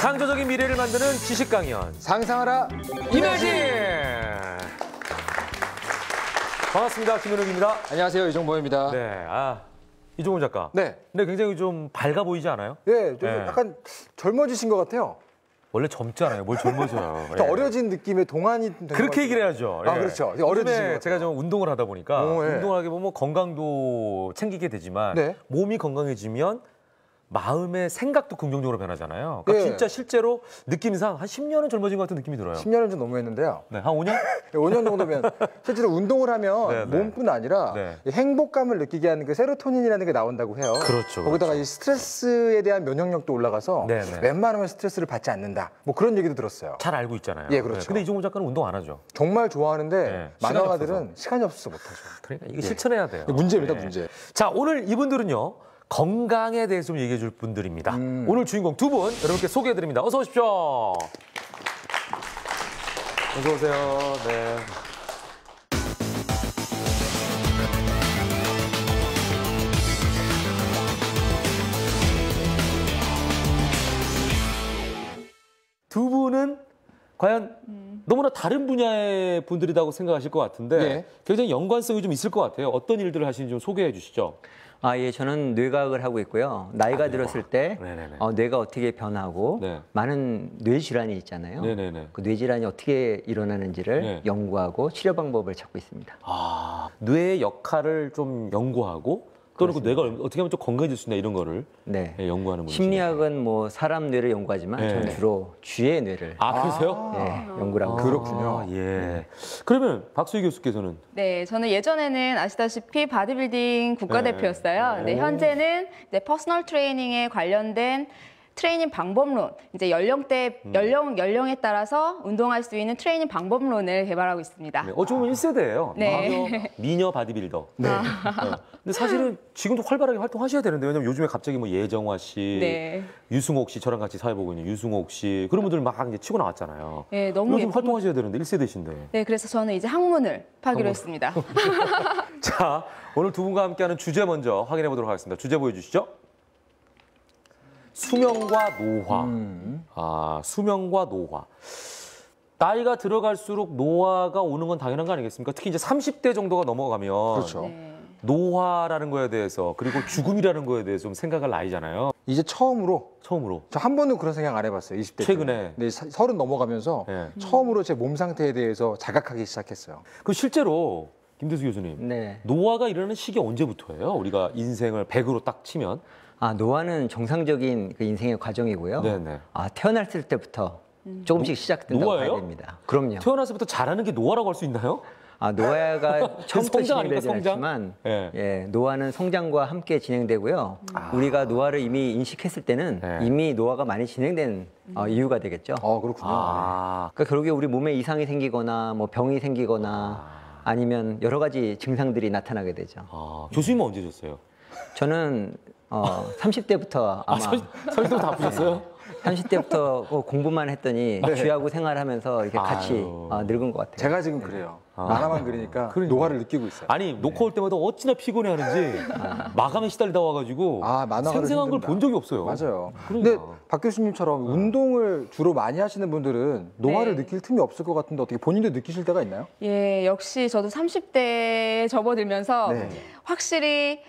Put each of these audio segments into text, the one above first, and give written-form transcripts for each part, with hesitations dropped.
창조적인 미래를 만드는 지식 강연 상상하라 이매진. 반갑습니다. 김현욱입니다. 안녕하세요, 이종범입니다. 네, 이종범 작가. 네. 근데 굉장히 좀 밝아 보이지 않아요? 네, 좀 약간 젊어지신 것 같아요. 원래 젊잖아요. 뭘 젊어져요. 더 어려진 느낌의 동안이 된 그렇게 얘기를 해야죠. 아, 그렇죠. 어려지신 것 같아요. 제가 좀 운동을 하다 보니까 예. 운동을 하게 보면 건강도 챙기게 되지만 네. 몸이 건강해지면 마음의 생각도 긍정적으로 변하잖아요. 그러니까 네. 진짜 실제로 느낌상 한 10년은 젊어진 것 같은 느낌이 들어요. 10년은 좀 너무했는데요. 네, 한 5년? 5년 정도면 실제로 운동을 하면 네, 네. 몸뿐 아니라 네. 이 행복감을 느끼게 하는 그 세로토닌이라는 게 나온다고 해요. 그렇죠, 거기다가 그렇죠. 이 스트레스에 대한 면역력도 올라가서 네, 네. 웬만하면 스트레스를 받지 않는다. 뭐 그런 얘기도 들었어요. 잘 알고 있잖아요. 예, 그렇죠. 네, 근데 이종훈 작가는 운동 안 하죠. 정말 좋아하는데 네, 시간이 만화가들은 시간이 없어서 못하죠. 그러니까 이게 실천해야 돼요. 문제입니다, 네. 문제. 자, 오늘 이분들은요. 건강에 대해서 좀 얘기해 줄 분들입니다. 오늘 주인공 두 분 여러분께 소개해 드립니다. 어서 오십시오. 어서 오세요. 네. 두 분은 과연 너무나 다른 분야의 분들이라고 생각하실 것 같은데 네. 굉장히 연관성이 좀 있을 것 같아요. 어떤 일들을 하시는지 좀 소개해 주시죠. 예, 저는 뇌과학을 하고 있고요. 나이가 들었을 때 네네네. 뇌가 어떻게 변하고 네. 많은 뇌질환이 있잖아요. 네네네. 그 뇌질환이 어떻게 일어나는지를 네. 연구하고 치료 방법을 찾고 있습니다. 뇌의 역할을 좀 연구하고 또는 그 뇌가 어떻게 하면 좀 건강해질 수 있나 이런 거를 네. 연구하는 분이시죠. 심리학은 뭐 사람 뇌를 연구하지만 네. 저는 주로 쥐의 뇌를 그러세요? 연구를 하고 있습니다. 그렇군요. 예. 그러면 박수희 교수께서는 네, 저는 예전에는 아시다시피 바디빌딩 국가대표였어요. 네, 현재는 퍼스널 트레이닝에 관련된 트레이닝 방법론, 이제 연령에 따라서 운동할 수 있는 트레이닝 방법론을 개발하고 있습니다. 네, 어찌 보면 1세대예요. 네. 미녀 바디빌더. 네. 근데 사실은 지금도 활발하게 활동하셔야 되는데 왜냐면 요즘에 갑자기 뭐 예정화 씨, 네. 유승옥 씨 저랑 같이 사회 보고 있는 유승옥 씨 그런 분들 막 이제 치고 나왔잖아요. 네, 너무 요즘 활동하셔야 되는데 1세대신데. 네, 그래서 저는 이제 학문을 파기로 했습니다. 자, 오늘 두 분과 함께하는 주제 먼저 확인해 보도록 하겠습니다. 주제 보여주시죠. 수명과 노화. 수명과 노화. 나이가 들어갈수록 노화가 오는 건 당연한 거 아니겠습니까? 특히 이제 30대 정도가 넘어가면 그렇죠. 네. 노화라는 거에 대해서 그리고 죽음이라는 거에 대해서 좀 생각할 나이잖아요. 이제 처음으로 처음으로. 저 한 번은 그런 생각 안 해봤어요. 20대 최근에. 때. 네, 30 넘어가면서 네. 처음으로 제 몸 상태에 대해서 자각하기 시작했어요. 그 실제로 김대수 교수님, 네. 노화가 일어나는 시기 언제부터예요? 우리가 인생을 100으로 딱 치면. 노화는 정상적인 그 인생의 과정이고요. 네네. 태어났을 때부터 조금씩 시작된다고 노화예요? 봐야 됩니다. 그럼요. 태어나서부터 잘하는 게 노화라고 할 수 있나요? 노화가 처음부터 성장 아닙니까, 진행되지 성장? 않지만 예. 노화는 성장과 함께 진행되고요. 우리가 노화를 이미 인식했을 때는 네. 이미 노화가 많이 진행된 이유가 되겠죠. 그렇군요. 그러니까 결국에 우리 몸에 이상이 생기거나 뭐 병이 생기거나 아니면 여러 가지 증상들이 나타나게 되죠. 교수님은 언제 졌어요? 저는 30대부터 아마 30대부터 아프셨어요? 30대부터 공부만 했더니 쥐하고 생활하면서 이렇게 같이 늙은 것 같아요. 제가 지금 그래요. 만화만 그리니까 노화를 느끼고 있어요. 아니 놓고 올 때마다 어찌나 피곤해하는지 마감에 시달리다 와가지고 만화가를 생생한 걸 힘든다. 본 적이 없어요. 맞아요. 그러니까. 근데 박 교수님처럼 운동을 주로 많이 하시는 분들은 노화를 네. 느낄 틈이 없을 것 같은데 어떻게 본인도 느끼실 때가 있나요? 예, 역시 저도 30대에 접어들면서 네. 확실히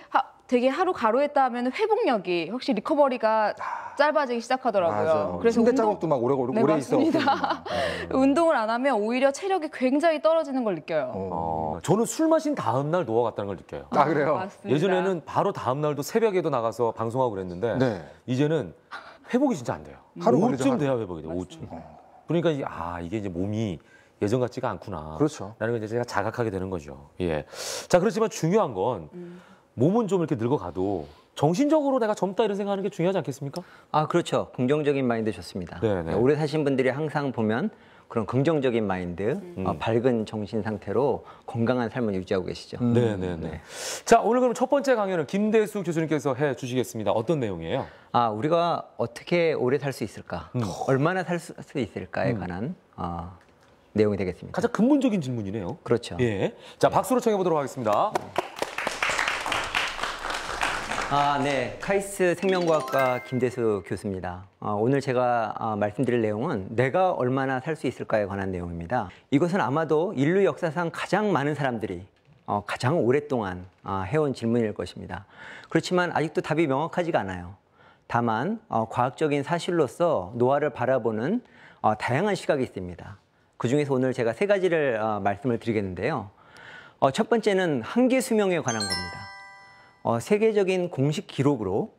되게 하루 가루했다 하면 회복력이 확실히 리커버리가 짧아지기 시작하더라고요. 맞아요. 그래서 침대 자국도 막 오래 네, 오래 있어. 맞습니다. 운동을 안 하면 오히려 체력이 굉장히 떨어지는 걸 느껴요. 저는 술 마신 다음 날 노화 같다는 걸 느껴요. 그래요? 맞습니다. 예전에는 바로 다음 날도 새벽에도 나가서 방송하고 그랬는데 네. 이제는 회복이 진짜 안 돼요. 하루 걸리죠, 오후쯤 하루. 돼야 회복이 돼요. 오후쯤. 그러니까 이게 이제 몸이 예전 같지가 않구나. 그렇죠. 라는 걸 이제 제가 자각하게 되는 거죠. 예. 자, 그렇지만 중요한 건 몸은 좀 이렇게 늙어가도 정신적으로 내가 젊다 이런 생각하는 게 중요하지 않겠습니까? 그렇죠. 긍정적인 마인드 좋습니다. 네네. 오래 사신 분들이 항상 보면 그런 긍정적인 마인드, 밝은 정신 상태로 건강한 삶을 유지하고 계시죠. 네네네. 자, 오늘 그럼 첫 번째 강연은 김대수 교수님께서 해 주시겠습니다. 어떤 내용이에요? 우리가 어떻게 오래 살 수 있을까? 얼마나 살 수 있을까에 관한 내용이 되겠습니다. 가장 근본적인 질문이네요. 그렇죠. 예. 자, 박수로 청해 보도록 하겠습니다. 네. 카이스트 생명과학과 김대수 교수입니다. 오늘 제가 말씀드릴 내용은 내가 얼마나 살 수 있을까에 관한 내용입니다. 이것은 아마도 인류 역사상 가장 많은 사람들이 가장 오랫동안 해온 질문일 것입니다. 그렇지만 아직도 답이 명확하지가 않아요. 다만 과학적인 사실로서 노화를 바라보는 다양한 시각이 있습니다. 그중에서 오늘 제가 세 가지를 말씀을 드리겠는데요. 첫 번째는 한계 수명에 관한 겁니다. 세계적인 공식 기록으로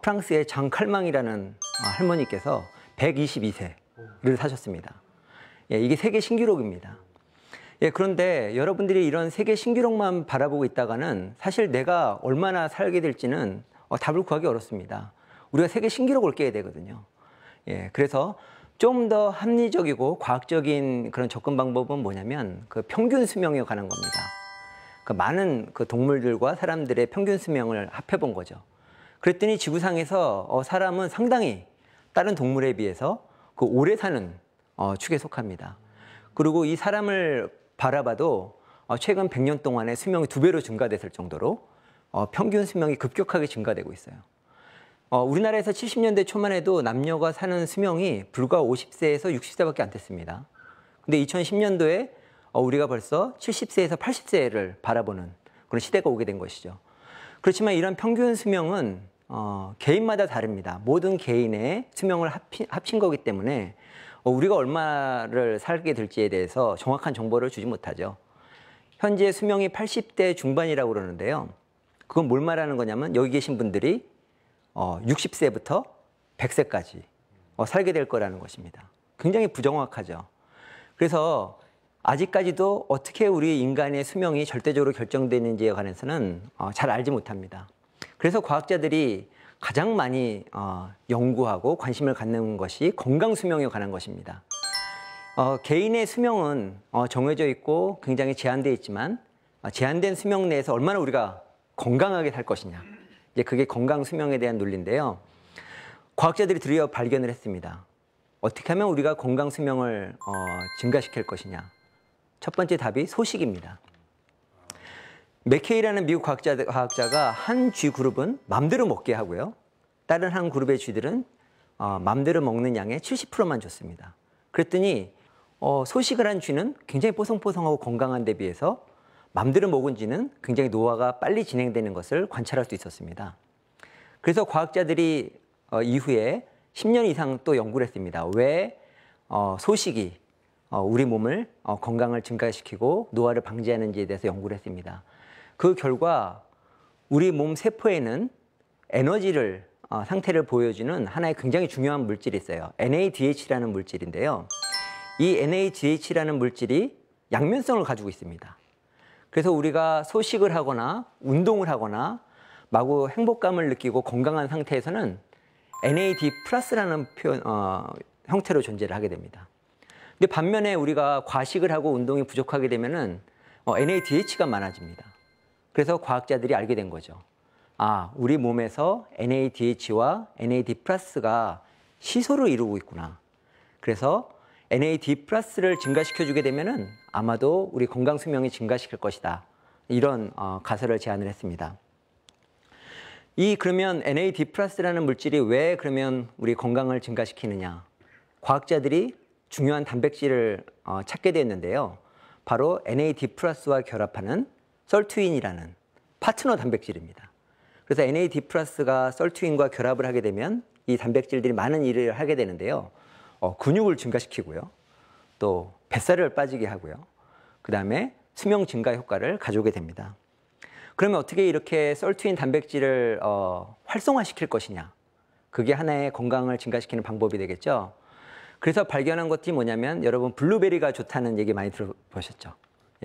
프랑스의 장 칼망이라는 할머니께서 122세를 사셨습니다. 이게 세계 신기록입니다. 그런데 여러분들이 이런 세계 신기록만 바라보고 있다가는 사실 내가 얼마나 살게 될지는 답을 구하기 어렵습니다. 우리가 세계 신기록을 깨야 되거든요. 그래서 좀 더 합리적이고 과학적인 그런 접근 방법은 뭐냐면 그 평균 수명에 관한 겁니다. 그 많은 그 동물들과 사람들의 평균 수명을 합해 본 거죠. 그랬더니 지구상에서 사람은 상당히 다른 동물에 비해서 그 오래 사는 축에 속합니다. 그리고 이 사람을 바라봐도 최근 100년 동안에 수명이 2배로 증가됐을 정도로 평균 수명이 급격하게 증가되고 있어요. 우리나라에서 70년대 초만 해도 남녀가 사는 수명이 불과 50세에서 60세밖에 안 됐습니다. 근데 2010년도에 우리가 벌써 70세에서 80세를 바라보는 그런 시대가 오게 된 것이죠. 그렇지만 이런 평균 수명은 개인마다 다릅니다. 모든 개인의 수명을 합친 거기 때문에 우리가 얼마를 살게 될지에 대해서 정확한 정보를 주지 못하죠. 현재 수명이 80대 중반이라고 그러는데요. 그건 뭘 말하는 거냐면 여기 계신 분들이 60세부터 100세까지 살게 될 거라는 것입니다. 굉장히 부정확하죠. 그래서 아직까지도 어떻게 우리 인간의 수명이 절대적으로 결정되는지에 관해서는 잘 알지 못합니다. 그래서 과학자들이 가장 많이 연구하고 관심을 갖는 것이 건강 수명에 관한 것입니다. 개인의 수명은 정해져 있고 굉장히 제한되어 있지만 제한된 수명 내에서 얼마나 우리가 건강하게 살 것이냐. 이제 그게 건강 수명에 대한 논리인데요. 과학자들이 드디어 발견을 했습니다. 어떻게 하면 우리가 건강 수명을 증가시킬 것이냐. 첫 번째 답이 소식입니다. 맥케이라는 미국 과학자가 한 쥐 그룹은 맘대로 먹게 하고요. 다른 한 그룹의 쥐들은 맘대로 먹는 양의 70%만 줬습니다. 그랬더니 소식을 한 쥐는 굉장히 뽀송뽀송하고 건강한 데 비해서 맘대로 먹은 쥐는 굉장히 노화가 빨리 진행되는 것을 관찰할 수 있었습니다. 그래서 과학자들이 이후에 10년 이상 또 연구를 했습니다. 왜 소식이 우리 몸을 건강을 증가시키고 노화를 방지하는지에 대해서 연구를 했습니다. 그 결과 우리 몸 세포에는 에너지를 상태를 보여주는 하나의 굉장히 중요한 물질이 있어요. NADH라는 물질인데요. 이 NADH라는 물질이 양면성을 가지고 있습니다. 그래서 우리가 소식을 하거나 운동을 하거나 마구 행복감을 느끼고 건강한 상태에서는 NAD 플러스라는 형태로 존재를 하게 됩니다. 근데 반면에 우리가 과식을 하고 운동이 부족하게 되면은 NADH가 많아집니다. 그래서 과학자들이 알게 된 거죠. 우리 몸에서 NADH와 NAD 플러스가 시소를 이루고 있구나. 그래서 NAD 플러스를 증가시켜주게 되면은 아마도 우리 건강 수명이 증가시킬 것이다. 이런 가설을 제안을 했습니다. 그러면 NAD 플러스라는 물질이 왜 그러면 우리 건강을 증가시키느냐? 과학자들이 중요한 단백질을 찾게 됐는데요. 바로 NAD 플러스와 결합하는 설투인이라는 파트너 단백질입니다. 그래서 NAD 플러스가 설투인과 결합을 하게 되면 이 단백질들이 많은 일을 하게 되는데요. 근육을 증가시키고요. 또 뱃살을 빠지게 하고요. 그 다음에 수명 증가 효과를 가져오게 됩니다. 그러면 어떻게 이렇게 설투인 단백질을 활성화시킬 것이냐. 그게 하나의 건강을 증가시키는 방법이 되겠죠. 그래서 발견한 것이 뭐냐면 여러분 블루베리가 좋다는 얘기 많이 들어보셨죠.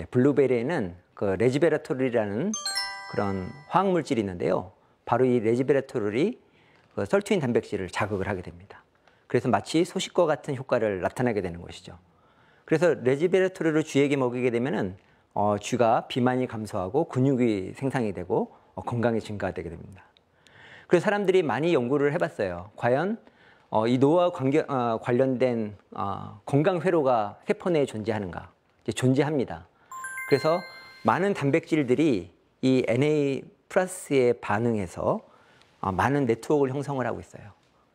블루베리에는 그 레즈베라토르라는 그런 화학물질이 있는데요. 바로 이 레즈베라토르이 그 설투인 단백질을 자극을 하게 됩니다. 그래서 마치 소식과 같은 효과를 나타나게 되는 것이죠. 그래서 레즈베라토르를 쥐에게 먹이게 되면은 쥐가 비만이 감소하고 근육이 생성이 되고 건강이 증가되게 됩니다. 그래서 사람들이 많이 연구를 해봤어요. 과연 이 노화와 관련된 건강 회로가 세포 내에 존재하는가? 존재합니다. 그래서 많은 단백질들이 이 NA 플러스에 반응해서 많은 네트워크를 형성을 하고 있어요.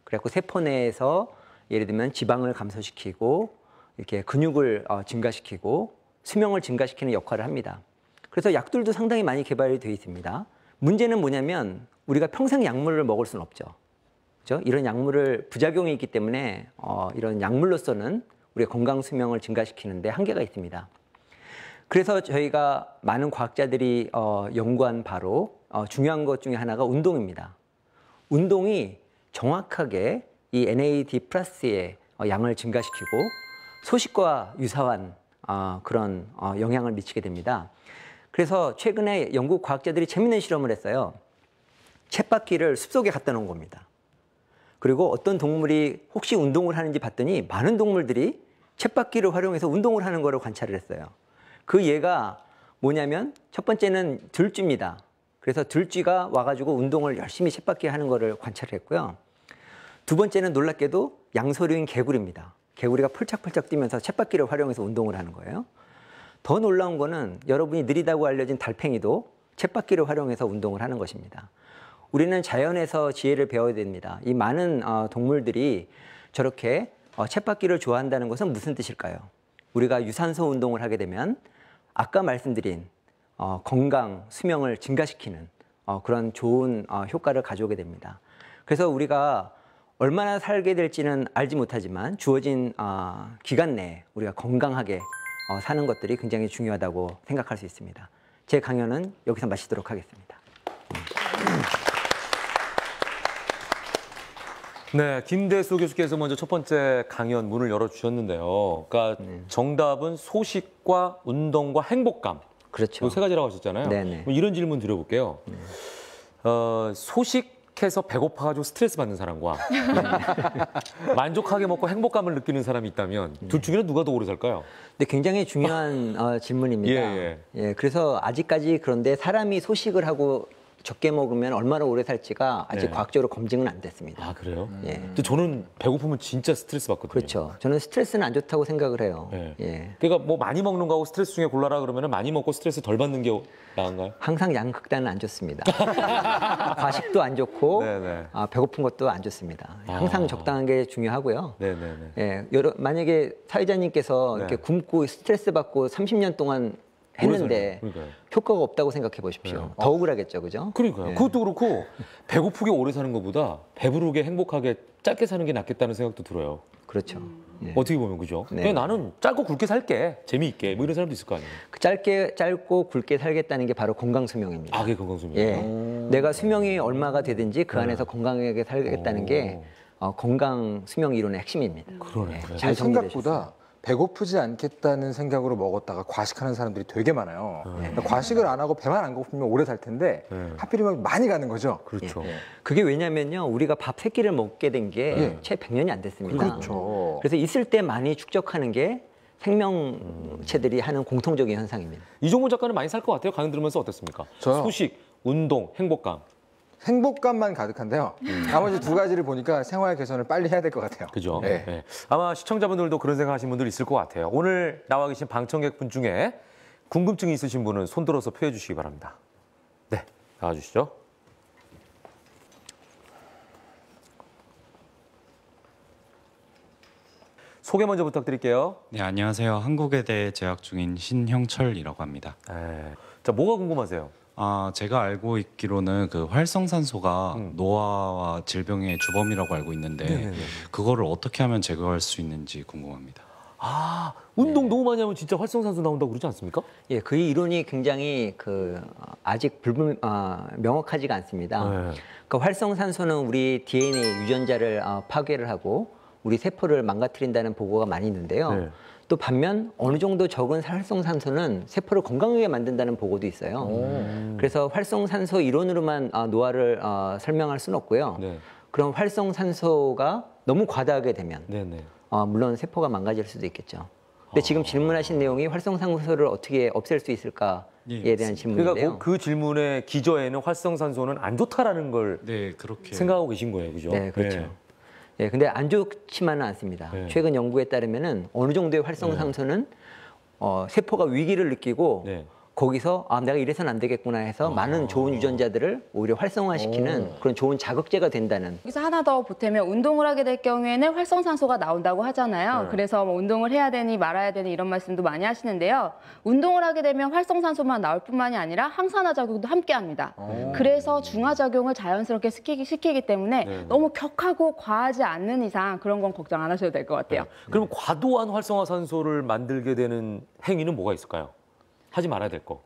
그래갖고 세포 내에서 예를 들면 지방을 감소시키고 이렇게 근육을 증가시키고 수명을 증가시키는 역할을 합니다. 그래서 약들도 상당히 많이 개발이 되어 있습니다. 문제는 뭐냐면 우리가 평생 약물을 먹을 수는 없죠. 그렇죠? 이런 약물을 부작용이 있기 때문에 이런 약물로서는 우리의 건강 수명을 증가시키는데 한계가 있습니다. 그래서 저희가 많은 과학자들이 연구한 바로 중요한 것 중에 하나가 운동입니다. 운동이 정확하게 이 NAD 플러스의 양을 증가시키고 소식과 유사한 그런 영향을 미치게 됩니다. 그래서 최근에 영국 과학자들이 재밌는 실험을 했어요. 쳇바퀴를 숲속에 갖다 놓은 겁니다. 그리고 어떤 동물이 혹시 운동을 하는지 봤더니 많은 동물들이 쳇바퀴를 활용해서 운동을 하는 것을 관찰을 했어요. 그 예가 뭐냐면 첫 번째는 들쥐입니다. 그래서 들쥐가 와가지고 운동을 열심히 쳇바퀴 하는 것을 관찰했고요. 두 번째는 놀랍게도 양서류인 개구리입니다. 개구리가 펄짝펄짝 뛰면서 쳇바퀴를 활용해서 운동을 하는 거예요. 더 놀라운 거는 여러분이 느리다고 알려진 달팽이도 쳇바퀴를 활용해서 운동을 하는 것입니다. 우리는 자연에서 지혜를 배워야 됩니다. 이 많은 동물들이 저렇게 쳇바퀴를 좋아한다는 것은 무슨 뜻일까요? 우리가 유산소 운동을 하게 되면 아까 말씀드린 건강, 수명을 증가시키는 그런 좋은 효과를 가져오게 됩니다. 그래서 우리가 얼마나 살게 될지는 알지 못하지만 주어진 기간 내에 우리가 건강하게 사는 것들이 굉장히 중요하다고 생각할 수 있습니다. 제 강연은 여기서 마치도록 하겠습니다. 네, 김대수 교수께서 먼저 첫 번째 강연 문을 열어주셨는데요. 그러니까 정답은 소식과 운동과 행복감. 그렇죠. 이 세 가지라고 하셨잖아요. 네네. 그럼 이런 질문 드려볼게요. 소식해서 배고파가지고 스트레스 받는 사람과 만족하게 먹고 행복감을 느끼는 사람이 있다면 둘 중에는 누가 더 오래 살까요? 근데 굉장히 중요한 질문입니다. 예, 그래서 아직까지 그런데 사람이 소식을 하고 적게 먹으면 얼마나 오래 살지가 아직 네. 과학적으로 검증은 안 됐습니다. 아, 그래요? 예. 근데 저는 배고프면 진짜 스트레스 받거든요. 그렇죠. 저는 스트레스는 안 좋다고 생각을 해요. 네. 예. 그러니까 뭐 많이 먹는 거하고 스트레스 중에 골라라 그러면 많이 먹고 스트레스 덜 받는 게 나은가요? 항상 양극단은 안 좋습니다. 과식도 안 좋고 네네. 배고픈 것도 안 좋습니다. 항상 적당한 게 중요하고요. 네네네. 예, 만약에 사회자님께서 네. 이렇게 굶고 스트레스 받고 30년 동안 했는데 그러니까요. 효과가 없다고 생각해 보십시오. 더 억울하겠죠, 그죠? 그러니까요. 예. 그것도 그렇고 배고프게 오래 사는 것보다 배부르게 행복하게 짧게 사는 게 낫겠다는 생각도 들어요. 그렇죠. 예. 어떻게 보면 그죠? 네. 그냥 나는 짧고 굵게 살게 재미있게 뭐 이런 사람도 있을 거 아니에요. 그 짧고 굵게 살겠다는 게 바로 건강 수명입니다. 아, 그게 건강수명. 예, 내가 수명이 얼마가 되든지 그 안에서 건강하게 살겠다는 게 건강 수명 이론의 핵심입니다. 그러네. 예, 그래. 잘 정리되셨습니다. 생각보다 배고프지 않겠다는 생각으로 먹었다가 과식하는 사람들이 되게 많아요. 그러니까 과식을 안 하고 배만 안 고프면 오래 살 텐데 하필이면 많이 가는 거죠. 그렇죠. 그게 왜냐면요, 우리가 밥 3끼를 먹게 된 게 채 100년이 안 됐습니다. 그렇죠. 그래서 있을 때 많이 축적하는 게 생명체들이 하는 공통적인 현상입니다. 이종문 작가는 많이 살 것 같아요. 강연 들으면서 어땠습니까? 저요? 소식, 운동, 행복감. 행복감만 가득한데요. 나머지 두 가지를 보니까 생활 개선을 빨리 해야 될 것 같아요. 그죠? 네. 네. 아마 시청자분들도 그런 생각하시는 분들 있을 것 같아요. 오늘 나와 계신 방청객분 중에 궁금증이 있으신 분은 손 들어서 표해 주시기 바랍니다. 네, 나와주시죠. 소개 먼저 부탁드릴게요. 네, 안녕하세요. 한국외대에 재학 중인 신형철이라고 합니다. 네. 자, 뭐가 궁금하세요? 제가 알고 있기로는 그 활성산소가 노화와 질병의 주범이라고 알고 있는데 그거를 어떻게 하면 제거할 수 있는지 궁금합니다. 아, 운동 너무 많이 하면 진짜 활성산소 나온다고 그러지 않습니까? 예, 그 이론이 굉장히 아직 명확하지가 않습니다. 네. 그 활성산소는 우리 DNA 유전자를 파괴를 하고 우리 세포를 망가뜨린다는 보고가 많이 있는데요. 네. 또 반면 어느 정도 적은 활성산소는 세포를 건강하게 만든다는 보고도 있어요. 그래서 활성산소 이론으로만 노화를 설명할 수는 없고요. 네. 그럼 활성산소가 너무 과다하게 되면 네네. 물론 세포가 망가질 수도 있겠죠. 근데 지금 질문하신 내용이 활성산소를 어떻게 없앨 수 있을까에 예, 대한 질문인데요. 그러니까 그 질문의 기저에는 활성산소는 안 좋다라는 걸 네, 그렇게 생각하고 계신 거예요, 그죠? 네, 그렇죠. 예, 근데 안 좋지만은 않습니다. 네. 최근 연구에 따르면은 어느 정도의 활성산소는 세포가 위기를 느끼고 네. 거기서 내가 이래서는 안 되겠구나 해서 많은 좋은 유전자들을 오히려 활성화시키는 그런 좋은 자극제가 된다는. 여기서 하나 더 보태면 운동을 하게 될 경우에는 활성산소가 나온다고 하잖아요. 네. 그래서 뭐 운동을 해야 되니 말아야 되니 이런 말씀도 많이 하시는데요. 운동을 하게 되면 활성산소만 나올 뿐만이 아니라 항산화 작용도 함께 합니다. 그래서 중화작용을 자연스럽게 시키기 때문에 네. 너무 격하고 과하지 않는 이상 그런 건 걱정 안 하셔도 될 것 같아요. 그럼 과도한 활성화산소를 만들게 되는 행위는 뭐가 있을까요? 하지 말아야 될 거.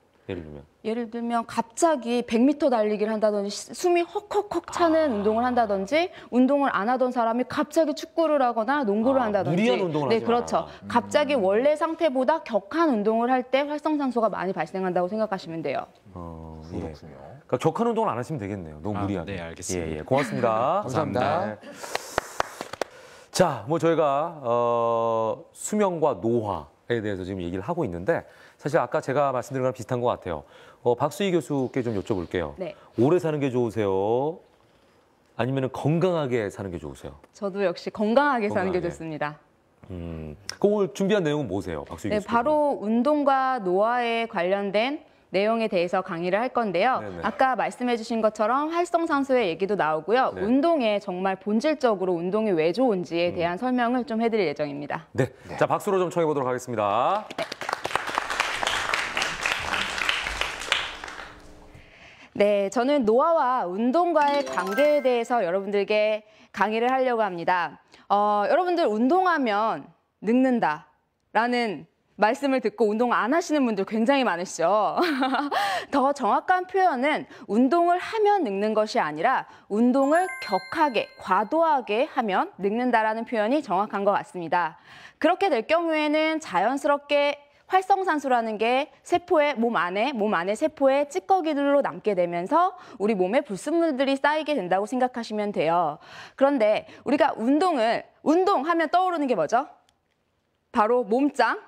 예를 들면 갑자기 100m 달리기를 한다든지 숨이 헉헉헉 차는 운동을 한다든지 운동을 안 하던 사람이 갑자기 축구를 하거나 농구를 한다든지 무리한 운동을 네, 하지 그렇죠. 마라. 갑자기 원래 상태보다 격한 운동을 할 때 활성산소가 많이 발생한다고 생각하시면 돼요. 예. 그러니까 격한 운동을 안 하시면 되겠네요. 너무 무리하게. 네, 알겠습니다. 예, 고맙습니다. 감사합니다. 네. 자, 뭐 저희가 수명과 노화에 대해서 지금 얘기를 하고 있는데 사실 아까 제가 말씀드린 거랑 비슷한 것 같아요. 박수희 교수께 좀 여쭤볼게요. 네. 오래 사는 게 좋으세요? 아니면 건강하게 사는 게 좋으세요? 저도 역시 건강하게 사는 게 건강하게. 좋습니다. 그 오늘 준비한 내용은 뭐세요, 박수희 네, 교수? 바로 운동과 노화에 관련된 내용에 대해서 강의를 할 건데요. 네네. 아까 말씀해 주신 것처럼 활성산소의 얘기도 나오고요. 네. 운동에 정말 본질적으로 운동이 왜 좋은지에 대한 설명을 좀 해드릴 예정입니다. 네. 자, 박수로 좀 청해 보도록 하겠습니다. 네, 저는 노화와 운동과의 관계에 대해서 여러분들께 강의를 하려고 합니다. 여러분들 운동하면 늙는다라는 말씀을 듣고 운동 안 하시는 분들 굉장히 많으시죠. 더 정확한 표현은 운동을 하면 늙는 것이 아니라 운동을 격하게, 과도하게 하면 늙는다라는 표현이 정확한 것 같습니다. 그렇게 될 경우에는 자연스럽게 활성산소라는 게 세포의 몸 안에 세포의 찌꺼기들로 남게 되면서 우리 몸에 불순물들이 쌓이게 된다고 생각하시면 돼요. 그런데 우리가 운동하면 떠오르는 게 뭐죠? 바로 몸짱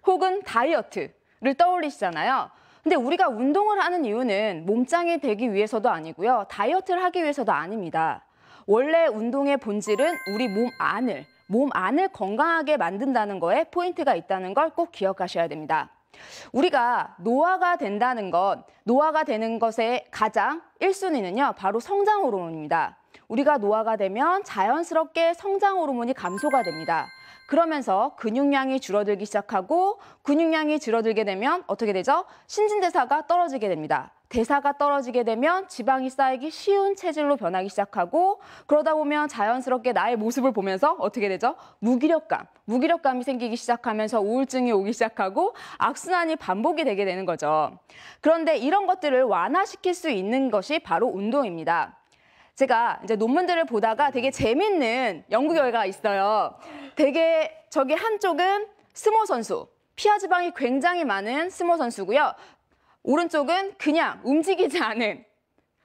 혹은 다이어트를 떠올리시잖아요. 근데 우리가 운동을 하는 이유는 몸짱이 되기 위해서도 아니고요. 다이어트를 하기 위해서도 아닙니다. 원래 운동의 본질은 우리 몸 안을 건강하게 만든다는 거에 포인트가 있다는 걸 꼭 기억하셔야 됩니다. 우리가 노화가 되는 것의 가장 1순위는요, 바로 성장 호르몬입니다. 우리가 노화가 되면 자연스럽게 성장 호르몬이 감소가 됩니다. 그러면서 근육량이 줄어들기 시작하고 근육량이 줄어들게 되면 어떻게 되죠? 신진대사가 떨어지게 됩니다. 대사가 떨어지게 되면 지방이 쌓이기 쉬운 체질로 변하기 시작하고 그러다 보면 자연스럽게 나의 모습을 보면서 어떻게 되죠? 무기력감이 생기기 시작하면서 우울증이 오기 시작하고 악순환이 반복이 되게 되는 거죠. 그런데 이런 것들을 완화시킬 수 있는 것이 바로 운동입니다. 제가 이제 논문들을 보다가 되게 재밌는 연구 결과가 있어요. 되게 저기 한쪽은 스모 선수, 피하 지방이 굉장히 많은 스모 선수고요. 오른쪽은 그냥 움직이지 않은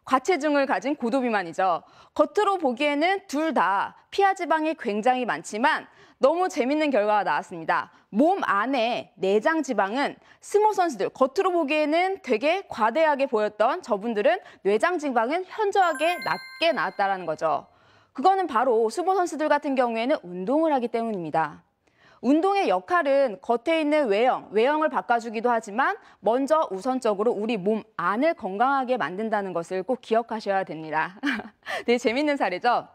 과체중을 가진 고도비만이죠. 겉으로 보기에는 둘 다 피하 지방이 굉장히 많지만 너무 재밌는 결과가 나왔습니다. 몸 안에 내장 지방은 스모 선수들, 겉으로 보기에는 되게 과대하게 보였던 저분들은 뇌장 지방은 현저하게 낮게 나왔다는 거죠. 그거는 바로 스모 선수들 같은 경우에는 운동을 하기 때문입니다. 운동의 역할은 겉에 있는 외형을 바꿔주기도 하지만 먼저 우선적으로 우리 몸 안을 건강하게 만든다는 것을 꼭 기억하셔야 됩니다. 되게 재밌는 사례죠?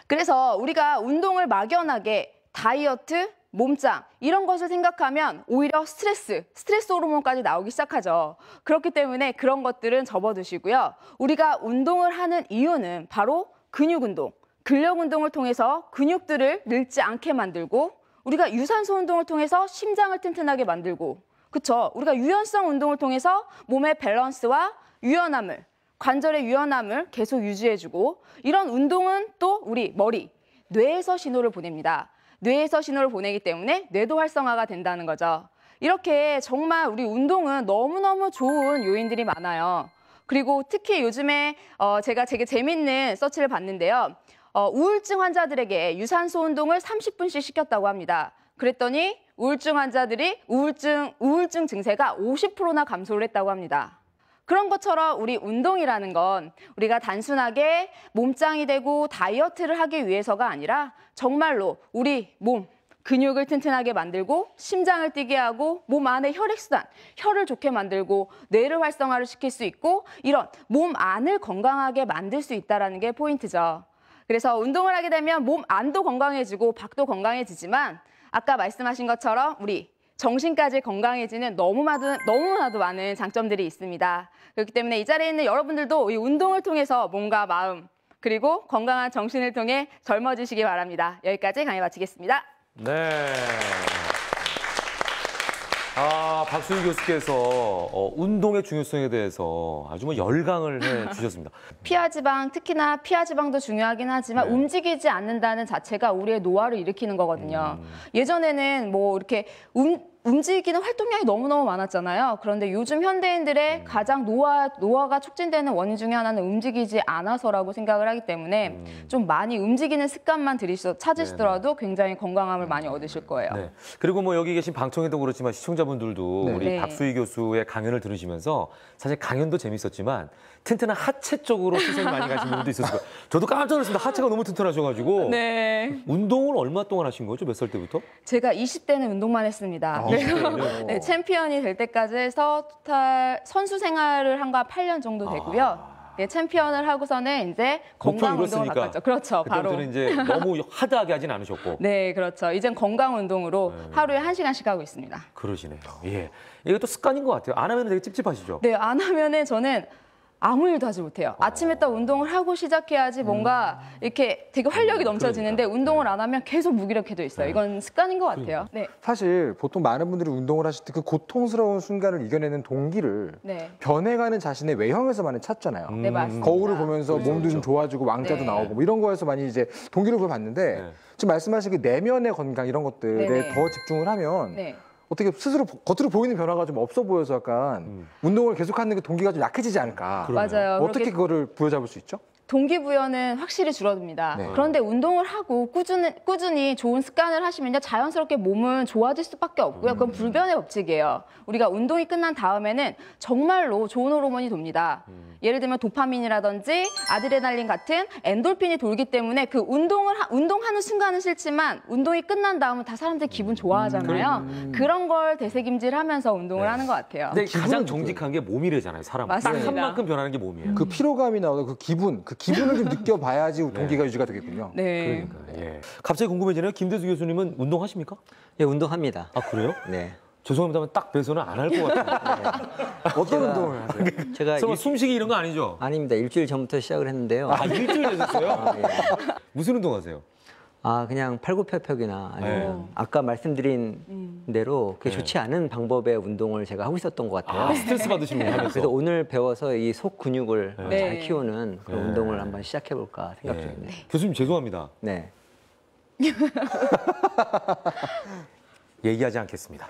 그래서 우리가 운동을 막연하게 다이어트, 몸짱 이런 것을 생각하면 오히려 스트레스 호르몬까지 나오기 시작하죠. 그렇기 때문에 그런 것들은 접어두시고요. 우리가 운동을 하는 이유는 바로 근육 운동, 근력 운동을 통해서 근육들을 늙지 않게 만들고 우리가 유산소 운동을 통해서 심장을 튼튼하게 만들고 그렇죠. 우리가 유연성 운동을 통해서 몸의 밸런스와 유연함을 관절의 유연함을 계속 유지해주고 이런 운동은 또 우리 뇌에서 신호를 보냅니다. 뇌에서 신호를 보내기 때문에 뇌도 활성화가 된다는 거죠. 이렇게 정말 우리 운동은 너무너무 좋은 요인들이 많아요. 그리고 특히 요즘에 제가 되게 재밌는 서치를 봤는데요. 우울증 환자들에게 유산소 운동을 30분씩 시켰다고 합니다. 그랬더니 우울증 환자들이 우울증 증세가 50%나 감소를 했다고 합니다. 그런 것처럼 우리 운동이라는 건 우리가 단순하게 몸짱이 되고 다이어트를 하기 위해서가 아니라 정말로 우리 몸 근육을 튼튼하게 만들고 심장을 뛰게 하고 몸 안의 혈액순환, 혈을 좋게 만들고 뇌를 활성화를 시킬 수 있고 이런 몸 안을 건강하게 만들 수 있다는 게 포인트죠. 그래서 운동을 하게 되면 몸 안도 건강해지고 밖도 건강해지지만 아까 말씀하신 것처럼 우리 정신까지 건강해지는 너무나도 많은 장점들이 있습니다. 그렇기 때문에 이 자리에 있는 여러분들도 이 운동을 통해서 몸과 마음 그리고 건강한 정신을 통해 젊어지시기 바랍니다. 여기까지 강의 마치겠습니다. 네. 박수희 교수께서 운동의 중요성에 대해서 아주 뭐 열강을 해 주셨습니다. 피하지방, 특히나 피하지방도 중요하긴 하지만 네. 움직이지 않는다는 자체가 우리의 노화를 일으키는 거거든요. 예전에는 뭐 이렇게 움직이는 활동량이 너무너무 많았잖아요. 그런데 요즘 현대인들의 가장 노화가 촉진되는 원인 중에 하나는 움직이지 않아서라고 생각을 하기 때문에 좀 많이 움직이는 습관만 찾으시더라도 굉장히 건강함을 많이 얻으실 거예요. 네. 그리고 뭐 여기 계신 방청객도 그렇지만 시청자분들도 네. 우리 네. 박수희 교수의 강연을 들으시면서 사실 강연도 재밌었지만 튼튼한 하체 쪽으로 시선이 많이 가신 분들도 있었을 거예요. 저도 깜짝 놀랐습니다. 하체가 너무 튼튼하셔가지고. 네. 운동을 얼마 동안 하신 거죠? 몇 살 때부터? 제가 20대는 운동만 했습니다. 그래서 네, 챔피언이 될 때까지 해서 토탈 선수 생활을 한 거 8년 정도 되고요. 네, 챔피언을 하고서는 이제 건강 운동을 바꿨죠. 그렇죠. 바로. 그때부터는 이제 너무 하드하게 하진 않으셨고. 네, 그렇죠. 이젠 건강 운동으로 하루에 1시간씩 하고 있습니다. 그러시네요. 예. 이것도 습관인 것 같아요. 안 하면 되게 찝찝하시죠? 네, 안 하면은 저는 아무 일도 하지 못해요. 아침에 딱 운동을 하고 시작해야지 뭔가 이렇게 되게 활력이 넘쳐지는데 운동을 안 하면 계속 무기력해져 있어요. 이건 습관인 것 같아요. 네. 사실 보통 많은 분들이 운동을 하실 때 그 고통스러운 순간을 이겨내는 동기를 네. 변해가는 자신의 외형에서 많이 찾잖아요. 네, 맞습니다. 거울을 보면서 몸도 좀 좋아지고 왕자도 네. 나오고 뭐 이런 거에서 많이 이제 동기를 보여봤는데 네. 지금 말씀하신 그 내면의 건강 이런 것들에 네네. 더 집중을 하면 네. 어떻게 스스로 겉으로 보이는 변화가 좀 없어 보여서 약간 운동을 계속하는 그 동기가 좀 약해지지 않을까. 맞아요. 어떻게 그렇게 그거를 부여잡을 수 있죠? 동기부여는 확실히 줄어듭니다. 네. 그런데 운동을 하고 꾸준히 좋은 습관을 하시면요. 자연스럽게 몸은 좋아질 수밖에 없고요. 그건 불변의 법칙이에요. 우리가 운동이 끝난 다음에는 정말로 좋은 호르몬이 돕니다. 예를 들면 도파민이라든지 아드레날린 같은 엔돌핀이 돌기 때문에 그 운동하는 순간은 싫지만 운동이 끝난 다음은 다 사람들이 기분 좋아하잖아요. 그런 걸 되새김질하면서 운동을 하는 것 같아요. 근데 가장 정직한 게 몸이래잖아요, 사람. 딱 맞습니다. 한 만큼 변하는 게 몸이에요. 그 피로감이 나오고 그 기분을 좀 느껴봐야지 동기가 유지가 되겠군요. 네. 예. 갑자기 궁금해지네요. 김대수 교수님은 운동하십니까? 예, 운동합니다. 아, 그래요? 네. 죄송합니다만 딱 배서는 안 할 것 같은데. 어떤 운동을 하세요? 제가 설마 숨쉬기 이런 거 아니죠? 아닙니다. 일주일 전부터 시작을 했는데요. 아, 일주일 되셨어요? 예. 무슨 운동 하세요? 그냥 팔굽혀펴기나 아니면 네. 아까 말씀드린 대로 그게 좋지 않은 방법의 운동을 제가 하고 있었던 것 같아요. 스트레스 받으시는 거 하면서. 그래서 오늘 배워서 이 속 근육을 네. 잘 키우는 그런 운동을 한번 시작해볼까 생각 예. 중입니다. 교수님 죄송합니다. 네. 얘기하지 않겠습니다.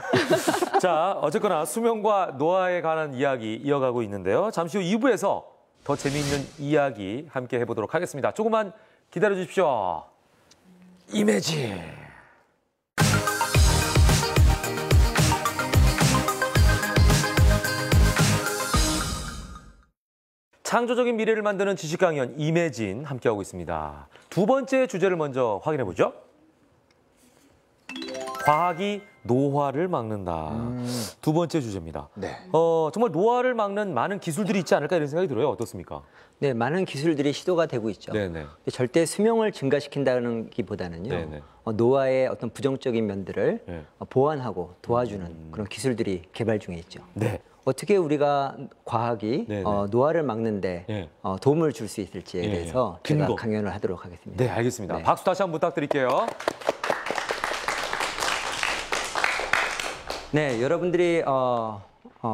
자, 어쨌거나 수면과 노화에 관한 이야기 이어가고 있는데요. 잠시 후 2부에서 더 재미있는 이야기 함께 해보도록 하겠습니다. 조금만 기다려 주십시오. 이매진. 창조적인 미래를 만드는 지식 강연 이매진 함께하고 있습니다. 두 번째 주제를 먼저 확인해 보죠. 과학이 노화를 막는다. 두 번째 주제입니다. 네. 정말 노화를 막는 많은 기술들이 있지 않을까 이런 생각이 들어요. 어떻습니까? 네, 많은 기술들이 시도가 되고 있죠. 네네. 근데 절대 수명을 증가시킨다는 기보다는요. 네네. 노화의 어떤 부정적인 면들을 네. 보완하고 도와주는 그런 기술들이 개발 중에 있죠. 네. 어떻게 우리가 과학이 네네. 노화를 막는데 네. 도움을 줄 수 있을지에 네. 대해서 근거. 제가 강연을 하도록 하겠습니다. 네, 알겠습니다. 네. 박수 다시 한번 부탁드릴게요. 네, 여러분들이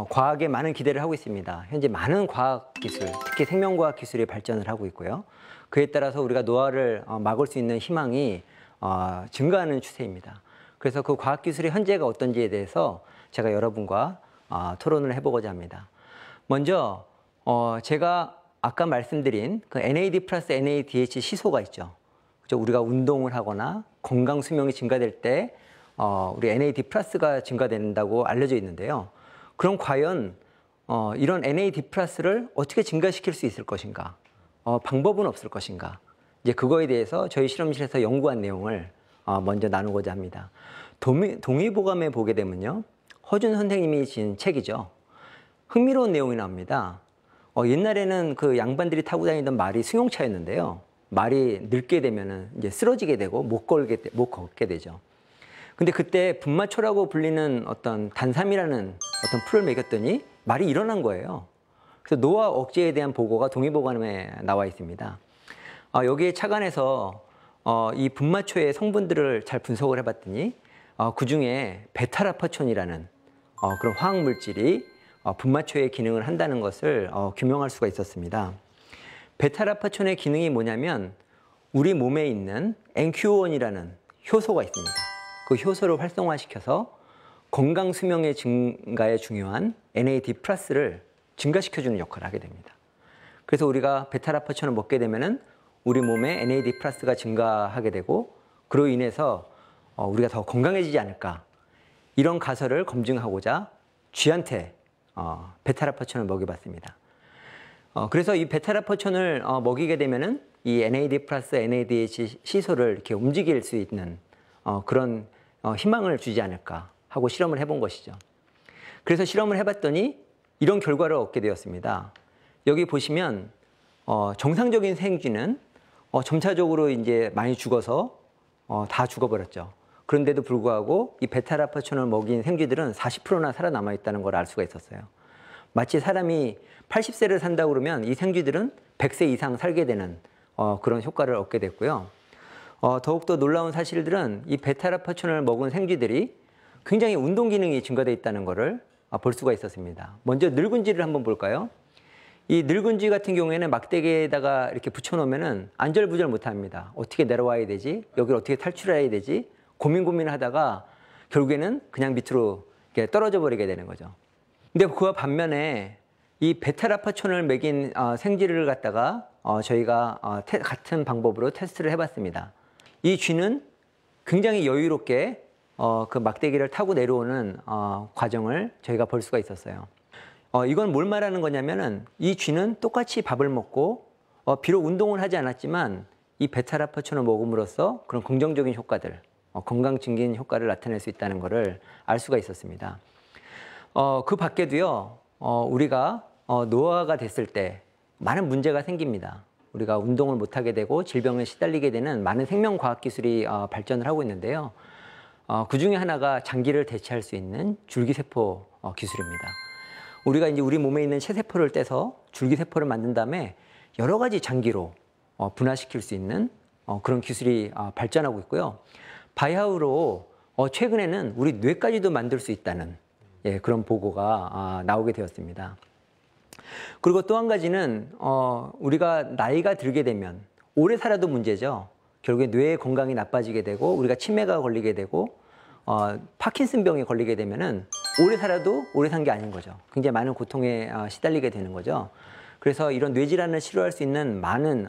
과학에 많은 기대를 하고 있습니다. 현재 많은 과학 기술, 특히 생명과학 기술이 발전을 하고 있고요. 그에 따라서 우리가 노화를 막을 수 있는 희망이 증가하는 추세입니다. 그래서 그 과학 기술의 현재가 어떤지에 대해서 제가 여러분과 토론을 해보고자 합니다. 먼저 제가 아까 말씀드린 그 NAD 플러스 NADH 시소가 있죠. 그렇죠? 우리가 운동을 하거나 건강 수명이 증가될 때 우리 NAD 플러스가 증가된다고 알려져 있는데요. 그럼 과연 이런 NAD 플러스를 어떻게 증가시킬 수 있을 것인가? 방법은 없을 것인가? 이제 그거에 대해서 저희 실험실에서 연구한 내용을 먼저 나누고자 합니다. 동의보감에 보게 되면요. 허준 선생님이 지은 책이죠. 흥미로운 내용이 나옵니다. 옛날에는 그 양반들이 타고 다니던 말이 승용차였는데요. 말이 늙게 되면은 이제 쓰러지게 되고 못 걷게 되죠. 근데 그때 분마초라고 불리는 어떤 단삼이라는 어떤 풀을 먹였더니 말이 일어난 거예요. 그래서 노화 억제에 대한 보고가 동의보감에 나와 있습니다. 여기에 착안해서 이 분마초의 성분들을 잘 분석을 해봤더니 그 중에 베타라파촌이라는 그런 화학물질이 분마초의 기능을 한다는 것을 규명할 수가 있었습니다. 베타라파촌의 기능이 뭐냐면 우리 몸에 있는 NQ1이라는 효소가 있습니다. 그 효소를 활성화시켜서 건강 수명의 증가에 중요한 NAD+를 증가시켜주는 역할을 하게 됩니다. 그래서 우리가 베타라파촌을 먹게 되면은 우리 몸에 NAD+가 증가하게 되고 그로 인해서 우리가 더 건강해지지 않을까 이런 가설을 검증하고자 쥐한테 베타라파촌을 먹여봤습니다. 그래서 이 베타라파촌을 먹이게 되면은 이 NAD+, NADH 시소를 이렇게 움직일 수 있는 그런 희망을 주지 않을까 하고 실험을 해본 것이죠. 그래서 실험을 해봤더니 이런 결과를 얻게 되었습니다. 여기 보시면 정상적인 생쥐는 점차적으로 이제 많이 죽어서 다 죽어버렸죠. 그런데도 불구하고 이 베타라파촌을 먹인 생쥐들은 40%나 살아남아 있다는 걸 알 수가 있었어요. 마치 사람이 80세를 산다고 그러면 이 생쥐들은 100세 이상 살게 되는 그런 효과를 얻게 됐고요. 더욱더 놀라운 사실들은 이 베타라파촌을 먹은 생쥐들이 굉장히 운동 기능이 증가되어 있다는 것을 볼 수가 있었습니다. 먼저 늙은쥐를 한번 볼까요? 이 늙은쥐 같은 경우에는 막대기에다가 이렇게 붙여놓으면 안절부절 못합니다. 어떻게 내려와야 되지? 여기를 어떻게 탈출해야 되지? 고민을 하다가 결국에는 그냥 밑으로 이렇게 떨어져 버리게 되는 거죠. 근데 그와 반면에 이 베타라파촌을 먹인 생쥐를 갖다가 저희가 같은 방법으로 테스트를 해봤습니다. 이 쥐는 굉장히 여유롭게 그 막대기를 타고 내려오는 과정을 저희가 볼 수가 있었어요. 이건 뭘 말하는 거냐면은 이 쥐는 똑같이 밥을 먹고 비록 운동을 하지 않았지만 이 베타라파촌을 먹음으로써 그런 긍정적인 효과들, 건강 증진 효과를 나타낼 수 있다는 것을 알 수가 있었습니다. 그 밖에도요, 우리가 노화가 됐을 때 많은 문제가 생깁니다. 우리가 운동을 못하게 되고 질병에 시달리게 되는 많은 생명과학 기술이 발전을 하고 있는데요. 그 중에 하나가 장기를 대체할 수 있는 줄기세포 기술입니다. 우리가 이제 우리 몸에 있는 체세포를 떼서 줄기세포를 만든 다음에 여러 가지 장기로 분화시킬 수 있는 그런 기술이 발전하고 있고요. 바이하우로 최근에는 우리 뇌까지도 만들 수 있다는 그런 보고가 나오게 되었습니다. 그리고 또 한 가지는 우리가 나이가 들게 되면 오래 살아도 문제죠. 결국에 뇌의 건강이 나빠지게 되고 우리가 치매가 걸리게 되고 파킨슨병에 걸리게 되면은 오래 살아도 오래 산 게 아닌 거죠. 굉장히 많은 고통에 시달리게 되는 거죠. 그래서 이런 뇌질환을 치료할 수 있는 많은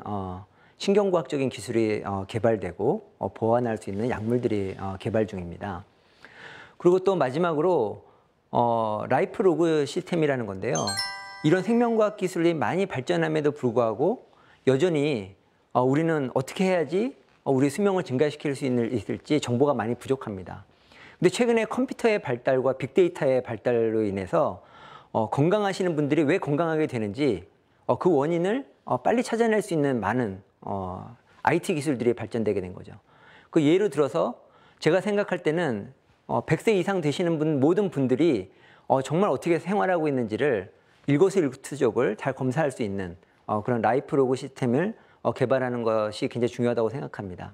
신경과학적인 기술이 개발되고 보완할 수 있는 약물들이 개발 중입니다. 그리고 또 마지막으로 라이프 로그 시스템이라는 건데요. 이런 생명과학 기술이 많이 발전함에도 불구하고 여전히 우리는 어떻게 해야지 우리 수명을 증가시킬 수 있을지 정보가 많이 부족합니다. 근데 최근에 컴퓨터의 발달과 빅데이터의 발달로 인해서 건강하시는 분들이 왜 건강하게 되는지 그 원인을 빨리 찾아낼 수 있는 많은 IT 기술들이 발전되게 된 거죠. 그 예로 들어서 제가 생각할 때는 100세 이상 되시는 모든 분들이 정말 어떻게 생활하고 있는지를 일거수일투족을 잘 검사할 수 있는 그런 라이프 로그 시스템을 개발하는 것이 굉장히 중요하다고 생각합니다.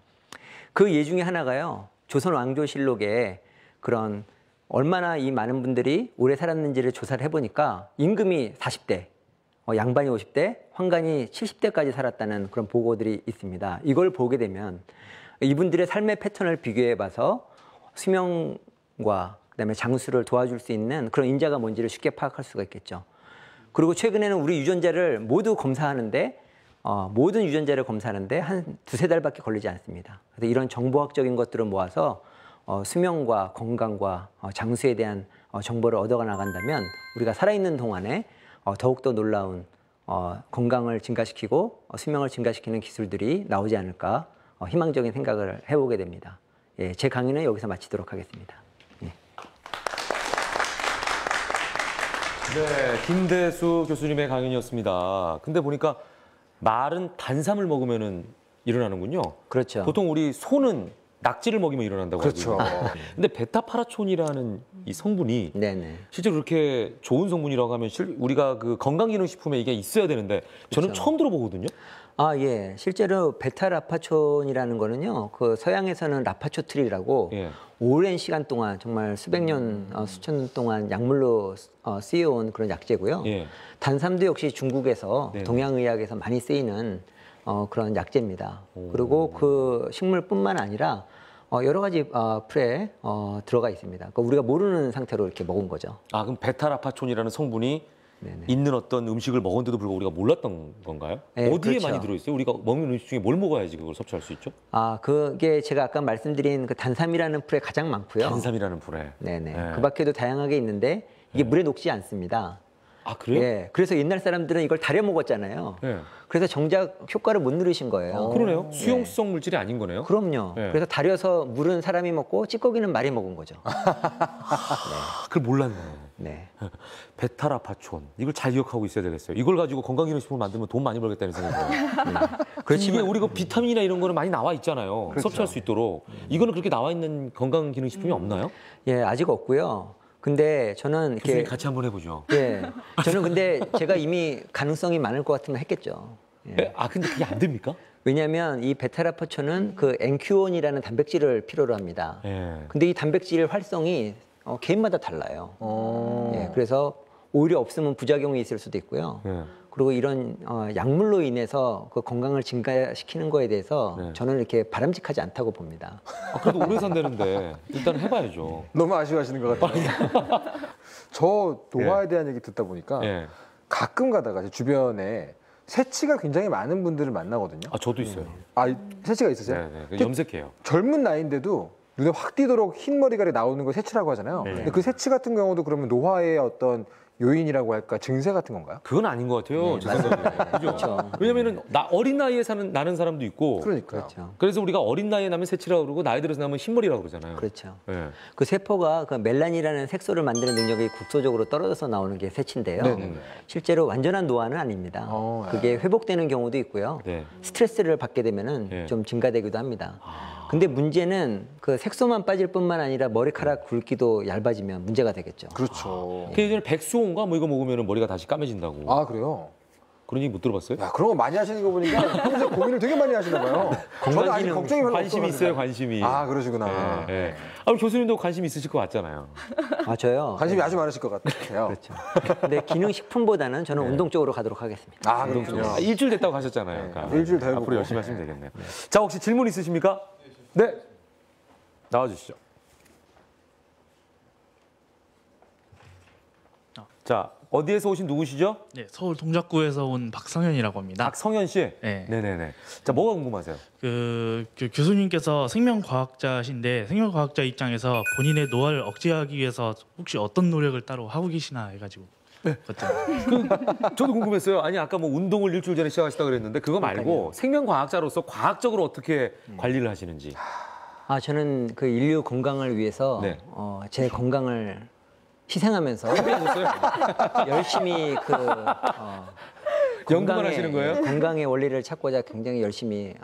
그 예 중에 하나가요. 조선 왕조실록에 그런 얼마나 이 많은 분들이 오래 살았는지를 조사를 해보니까 임금이 40대, 양반이 50대, 환관이 70대까지 살았다는 그런 보고들이 있습니다. 이걸 보게 되면 이분들의 삶의 패턴을 비교해봐서 수명과 그다음에 장수를 도와줄 수 있는 그런 인자가 뭔지를 쉽게 파악할 수가 있겠죠. 그리고 최근에는 우리 유전자를 모두 검사하는데 모든 유전자를 검사하는데 한 두세 달밖에 걸리지 않습니다. 그래서 이런 정보학적인 것들을 모아서 수명과 건강과 장수에 대한 정보를 얻어가 나간다면 우리가 살아있는 동안에 더욱더 놀라운 건강을 증가시키고 수명을 증가시키는 기술들이 나오지 않을까 희망적인 생각을 해보게 됩니다. 예, 제 강의는 여기서 마치도록 하겠습니다. 예. 네, 김대수 교수님의 강연이었습니다. 근데 보니까 말은 단삼을 먹으면은 일어나는군요. 그렇죠. 보통 우리 소는 낙지를 먹이면 일어난다고 그렇죠. 하거든요. 근데 베타파라촌이라는 이 성분이 네네. 실제로 그렇게 좋은 성분이라고 하면 우리가 그 건강기능식품에 이게 있어야 되는데 저는 그렇죠. 처음 들어보거든요. 아, 예. 실제로 베타라파촌이라는 거는요, 그 서양에서는 라파초트리라고 예. 오랜 시간 동안 정말 수백 년, 수천 년 동안 약물로 쓰여온 그런 약재고요. 예. 단삼도 역시 중국에서 네. 동양의학에서 많이 쓰이는 그런 약재입니다. 그리고 그 식물뿐만 아니라 여러 가지 풀에 들어가 있습니다. 그러니까 우리가 모르는 상태로 이렇게 먹은 거죠. 아, 그럼 베타라파촌이라는 성분이 네네. 있는 어떤 음식을 먹었는데도 불구하고 우리가 몰랐던 건가요? 네, 어디에 그렇죠. 많이 들어있어요? 우리가 먹는 음식 중에 뭘 먹어야지 그걸 섭취할 수 있죠? 아, 그게 제가 아까 말씀드린 그 단삼이라는 풀에 가장 많고요. 단삼이라는 풀에. 네네. 네. 그 밖에도 다양하게 있는데 이게 물에 녹지 않습니다. 아, 그래요? 예. 그래서 옛날 사람들은 이걸 달여 먹었잖아요. 네. 그래서 정작 효과를 못 누리신 거예요. 그러네요. 수용성 물질이 아닌 거네요. 그럼요. 네. 그래서 달여서 물은 사람이 먹고 찌꺼기는 말이 먹은 거죠. 그걸 몰랐네. 네. 베타라파촌. 이걸 잘 기억하고 있어야 되겠어요. 이걸 가지고 건강기능식품을 만들면 돈 많이 벌겠다는 생각이 들어요. 그렇지만 이게 우리가 비타민이나 이런 거는 많이 나와 있잖아요. 섭취할 수 있도록. 이거는 그렇게 나와 있는 건강기능식품이 없나요? 예, 아직 없고요. 근데 저는 교수님 이렇게 같이 한번 해보죠. 예. 저는 근데 제가 이미 가능성이 많을 것 같으면 했겠죠. 예. 예? 아, 근데 그게 안 됩니까? 왜냐하면 이 베타라파촌은 그 엔큐온이라는 단백질을 필요로 합니다. 예. 근데 이 단백질 활성이 개인마다 달라요. 예, 그래서 오히려 없으면 부작용이 있을 수도 있고요. 예. 그리고 이런 약물로 인해서 그 건강을 증가시키는 거에 대해서 네. 저는 이렇게 바람직하지 않다고 봅니다. 아, 그래도 오래 산다는데 일단 해봐야죠. 너무 아쉬워하시는 것 같아요. 저 노화에 대한 얘기 듣다 보니까 예. 가끔 가다가 제 주변에 새치가 굉장히 많은 분들을 만나거든요. 아, 저도 있어요. 아, 새치가 있으세요? 네, 네. 염색해요. 젊은 나이인데도 눈에 확 띄도록 흰 머리가 나오는 걸 새치라고 하잖아요. 네. 근데 그 새치 같은 경우도 그러면 노화의 어떤 요인이라고 할까 증세 같은 건가요? 그건 아닌 것 같아요. 제 생각에. 그죠? 그렇죠. 왜냐면은 어린 나이에 나는 사람도 있고. 그러니까요. 그렇죠. 그래서 우리가 어린 나이에 나면 새치라고 그러고 나이 들어서 나면 흰머리라고 그러잖아요. 그렇죠. 예. 그 세포가 그 멜라닌이라는 색소를 만드는 능력이 국소적으로 떨어져서 나오는 게 새치인데요. 네네네. 실제로 완전한 노화는 아닙니다. 그게 회복되는 경우도 있고요. 네. 스트레스를 받게 되면은 네. 좀 증가되기도 합니다. 근데 문제는 그 색소만 빠질 뿐만 아니라 머리카락 굵기도 얇아지면 문제가 되겠죠. 그렇죠. 그 예전에 백수온가 뭐 이거 먹으면 머리가 다시 까매진다고. 아, 그래요? 그런 얘기 못 들어봤어요? 야, 그런 거 많이 하시는 거 보니까 평소에 고민을 되게 많이 하시나 봐요. 저는 아직 걱정이 별로 관심이 없어가지고. 있어요, 관심이. 아, 그러시구나. 예, 예. 아, 교수님도 관심 있으실 것 같잖아요. 아, 저요? 관심이 아주 많으실 것 같아요. 그렇죠. 근데 기능식품보다는 저는 운동 쪽으로 가도록 하겠습니다. 아, 그렇군요. 아, 일주일 됐다고 하셨잖아요. 그러니까. 일주일 더 해보고. 앞으로 열심히 하시면 되겠네요. 자, 혹시 질문 있으십니까? 네. 나와주시죠. 자, 어디에서 오신 누구시죠? 네, 서울 동작구에서 온 박성현이라고 합니다. 박성현 씨. 네. 네네네. 자, 뭐가 궁금하세요? 그 교수님께서 생명과학자신데 생명과학자 입장에서 본인의 노화를 억제하기 위해서 혹시 어떤 노력을 따로 하고 계시나 해가지고. 네. 저도 궁금했어요. 아니, 아까 뭐 운동을 일주일 전에 시작하셨다고 그랬는데 그거 말고 생명과학자로서 과학적으로 어떻게 관리를 하시는지. 아, 저는 그 인류 건강을 위해서 네. 제 건강을 희생하면서 열심히 연구만 하시는 거예요? 건강의 원리를 찾고자 굉장히 열심히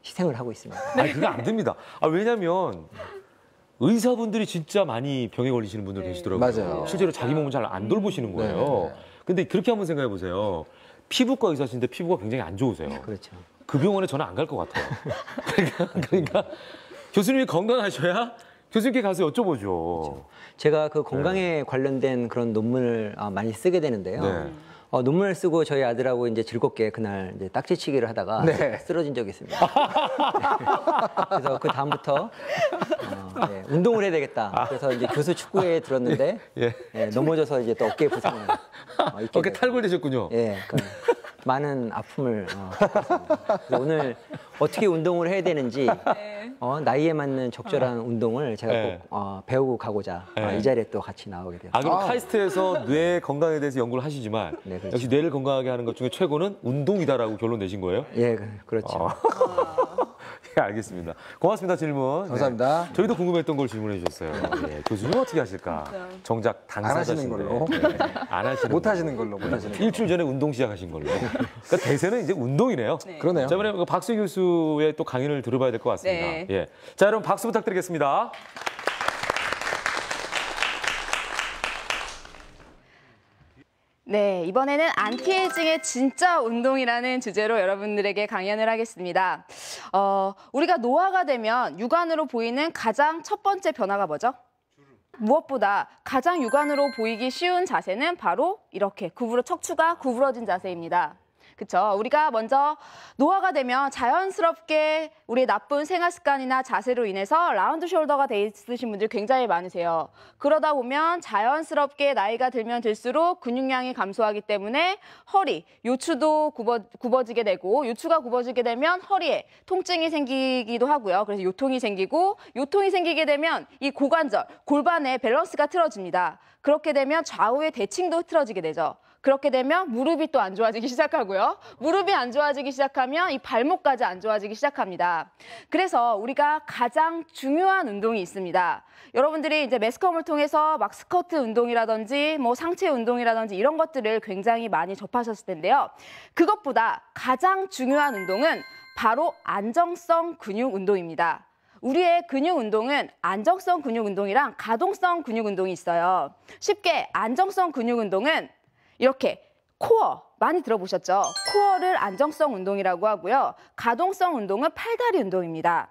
희생을 하고 있습니다. 아니, 그거 안 됩니다. 아, 왜냐면 의사분들이 진짜 많이 병에 걸리시는 분들 계시더라고요. 맞아요. 실제로 자기 몸을 잘 안 돌보시는 거예요. 네. 근데 그렇게 한번 생각해 보세요. 피부과 의사신데 피부가 굉장히 안 좋으세요. 그렇죠. 그 병원에 저는 안 갈 것 같아요. 그러니까 교수님이 건강하셔야 교수님께 가서 여쭤보죠. 그렇죠. 제가 그 건강에 관련된 그런 논문을 많이 쓰게 되는데요. 네. 논문을 쓰고 저희 아들하고 이제 즐겁게 그날 이제 딱지치기를 하다가 네. 쓰러진 적이 있습니다. 그래서 그 다음부터 운동을 해야 되겠다. 그래서 이제 교수 축구회에 들었는데 넘어져서 이제 또 어깨 부상을 입게 어깨 되고. 탈골되셨군요. 예, 많은 아픔을 겪었습니다. 그래서 오늘 어떻게 운동을 해야 되는지 나이에 맞는 적절한 운동을 제가 네. 꼭 배우고 가고자 네. 이 자리에 또 같이 나오게 되었습니다. 아, 그럼 카이스트에서 뇌 건강에 대해서 연구를 하시지만 네, 그렇죠. 역시 뇌를 건강하게 하는 것 중에 최고는 운동이다라고 결론 내신 거예요? 예, 그렇죠. 알겠습니다. 고맙습니다, 질문. 감사합니다. 네. 저희도 궁금했던 걸 질문해 주셨어요. 예, 교수님 어떻게 하실까? 정작 안 하시는 당사자신데. 걸로. 네, 안 하시는 못 걸로. 하시는 걸로, 못 하시는 걸로. 일주일 전에 운동 시작하신 걸로. 그러니까 대세는 이제 운동이네요. 네. 그러네요. 자, 이번에 박수 교수의 또 강의를 들어봐야 될 것 같습니다. 네. 예. 자, 여러분 박수 부탁드리겠습니다. 네, 이번에는 안티에이징의 진짜 운동이라는 주제로 여러분들에게 강연을 하겠습니다. 우리가 노화가 되면 육안으로 보이는 가장 첫 번째 변화가 뭐죠? 무엇보다 가장 육안으로 보이기 쉬운 자세는 바로 이렇게 척추가 구부러진 자세입니다. 그렇죠? 우리가 먼저 노화가 되면 자연스럽게 우리 나쁜 생활 습관이나 자세로 인해서 라운드 숄더가 돼 있으신 분들 굉장히 많으세요. 그러다 보면 자연스럽게 나이가 들면 들수록 근육량이 감소하기 때문에 허리, 요추도 굽어지게 되고 요추가 굽어지게 되면 허리에 통증이 생기기도 하고요. 그래서 요통이 생기고 요통이 생기게 되면 이 고관절, 골반의 밸런스가 틀어집니다. 그렇게 되면 좌우의 대칭도 틀어지게 되죠. 그렇게 되면 무릎이 또 안 좋아지기 시작하고요. 무릎이 안 좋아지기 시작하면 이 발목까지 안 좋아지기 시작합니다. 그래서 우리가 가장 중요한 운동이 있습니다. 여러분들이 이제 매스컴을 통해서 막 스쿼트 운동이라든지 뭐 상체 운동이라든지 이런 것들을 굉장히 많이 접하셨을 텐데요. 그것보다 가장 중요한 운동은 바로 안정성 근육 운동입니다. 우리의 근육 운동은 안정성 근육 운동이랑 가동성 근육 운동이 있어요. 쉽게 안정성 근육 운동은 이렇게 코어, 많이 들어보셨죠? 코어를 안정성 운동이라고 하고요. 가동성 운동은 팔다리 운동입니다.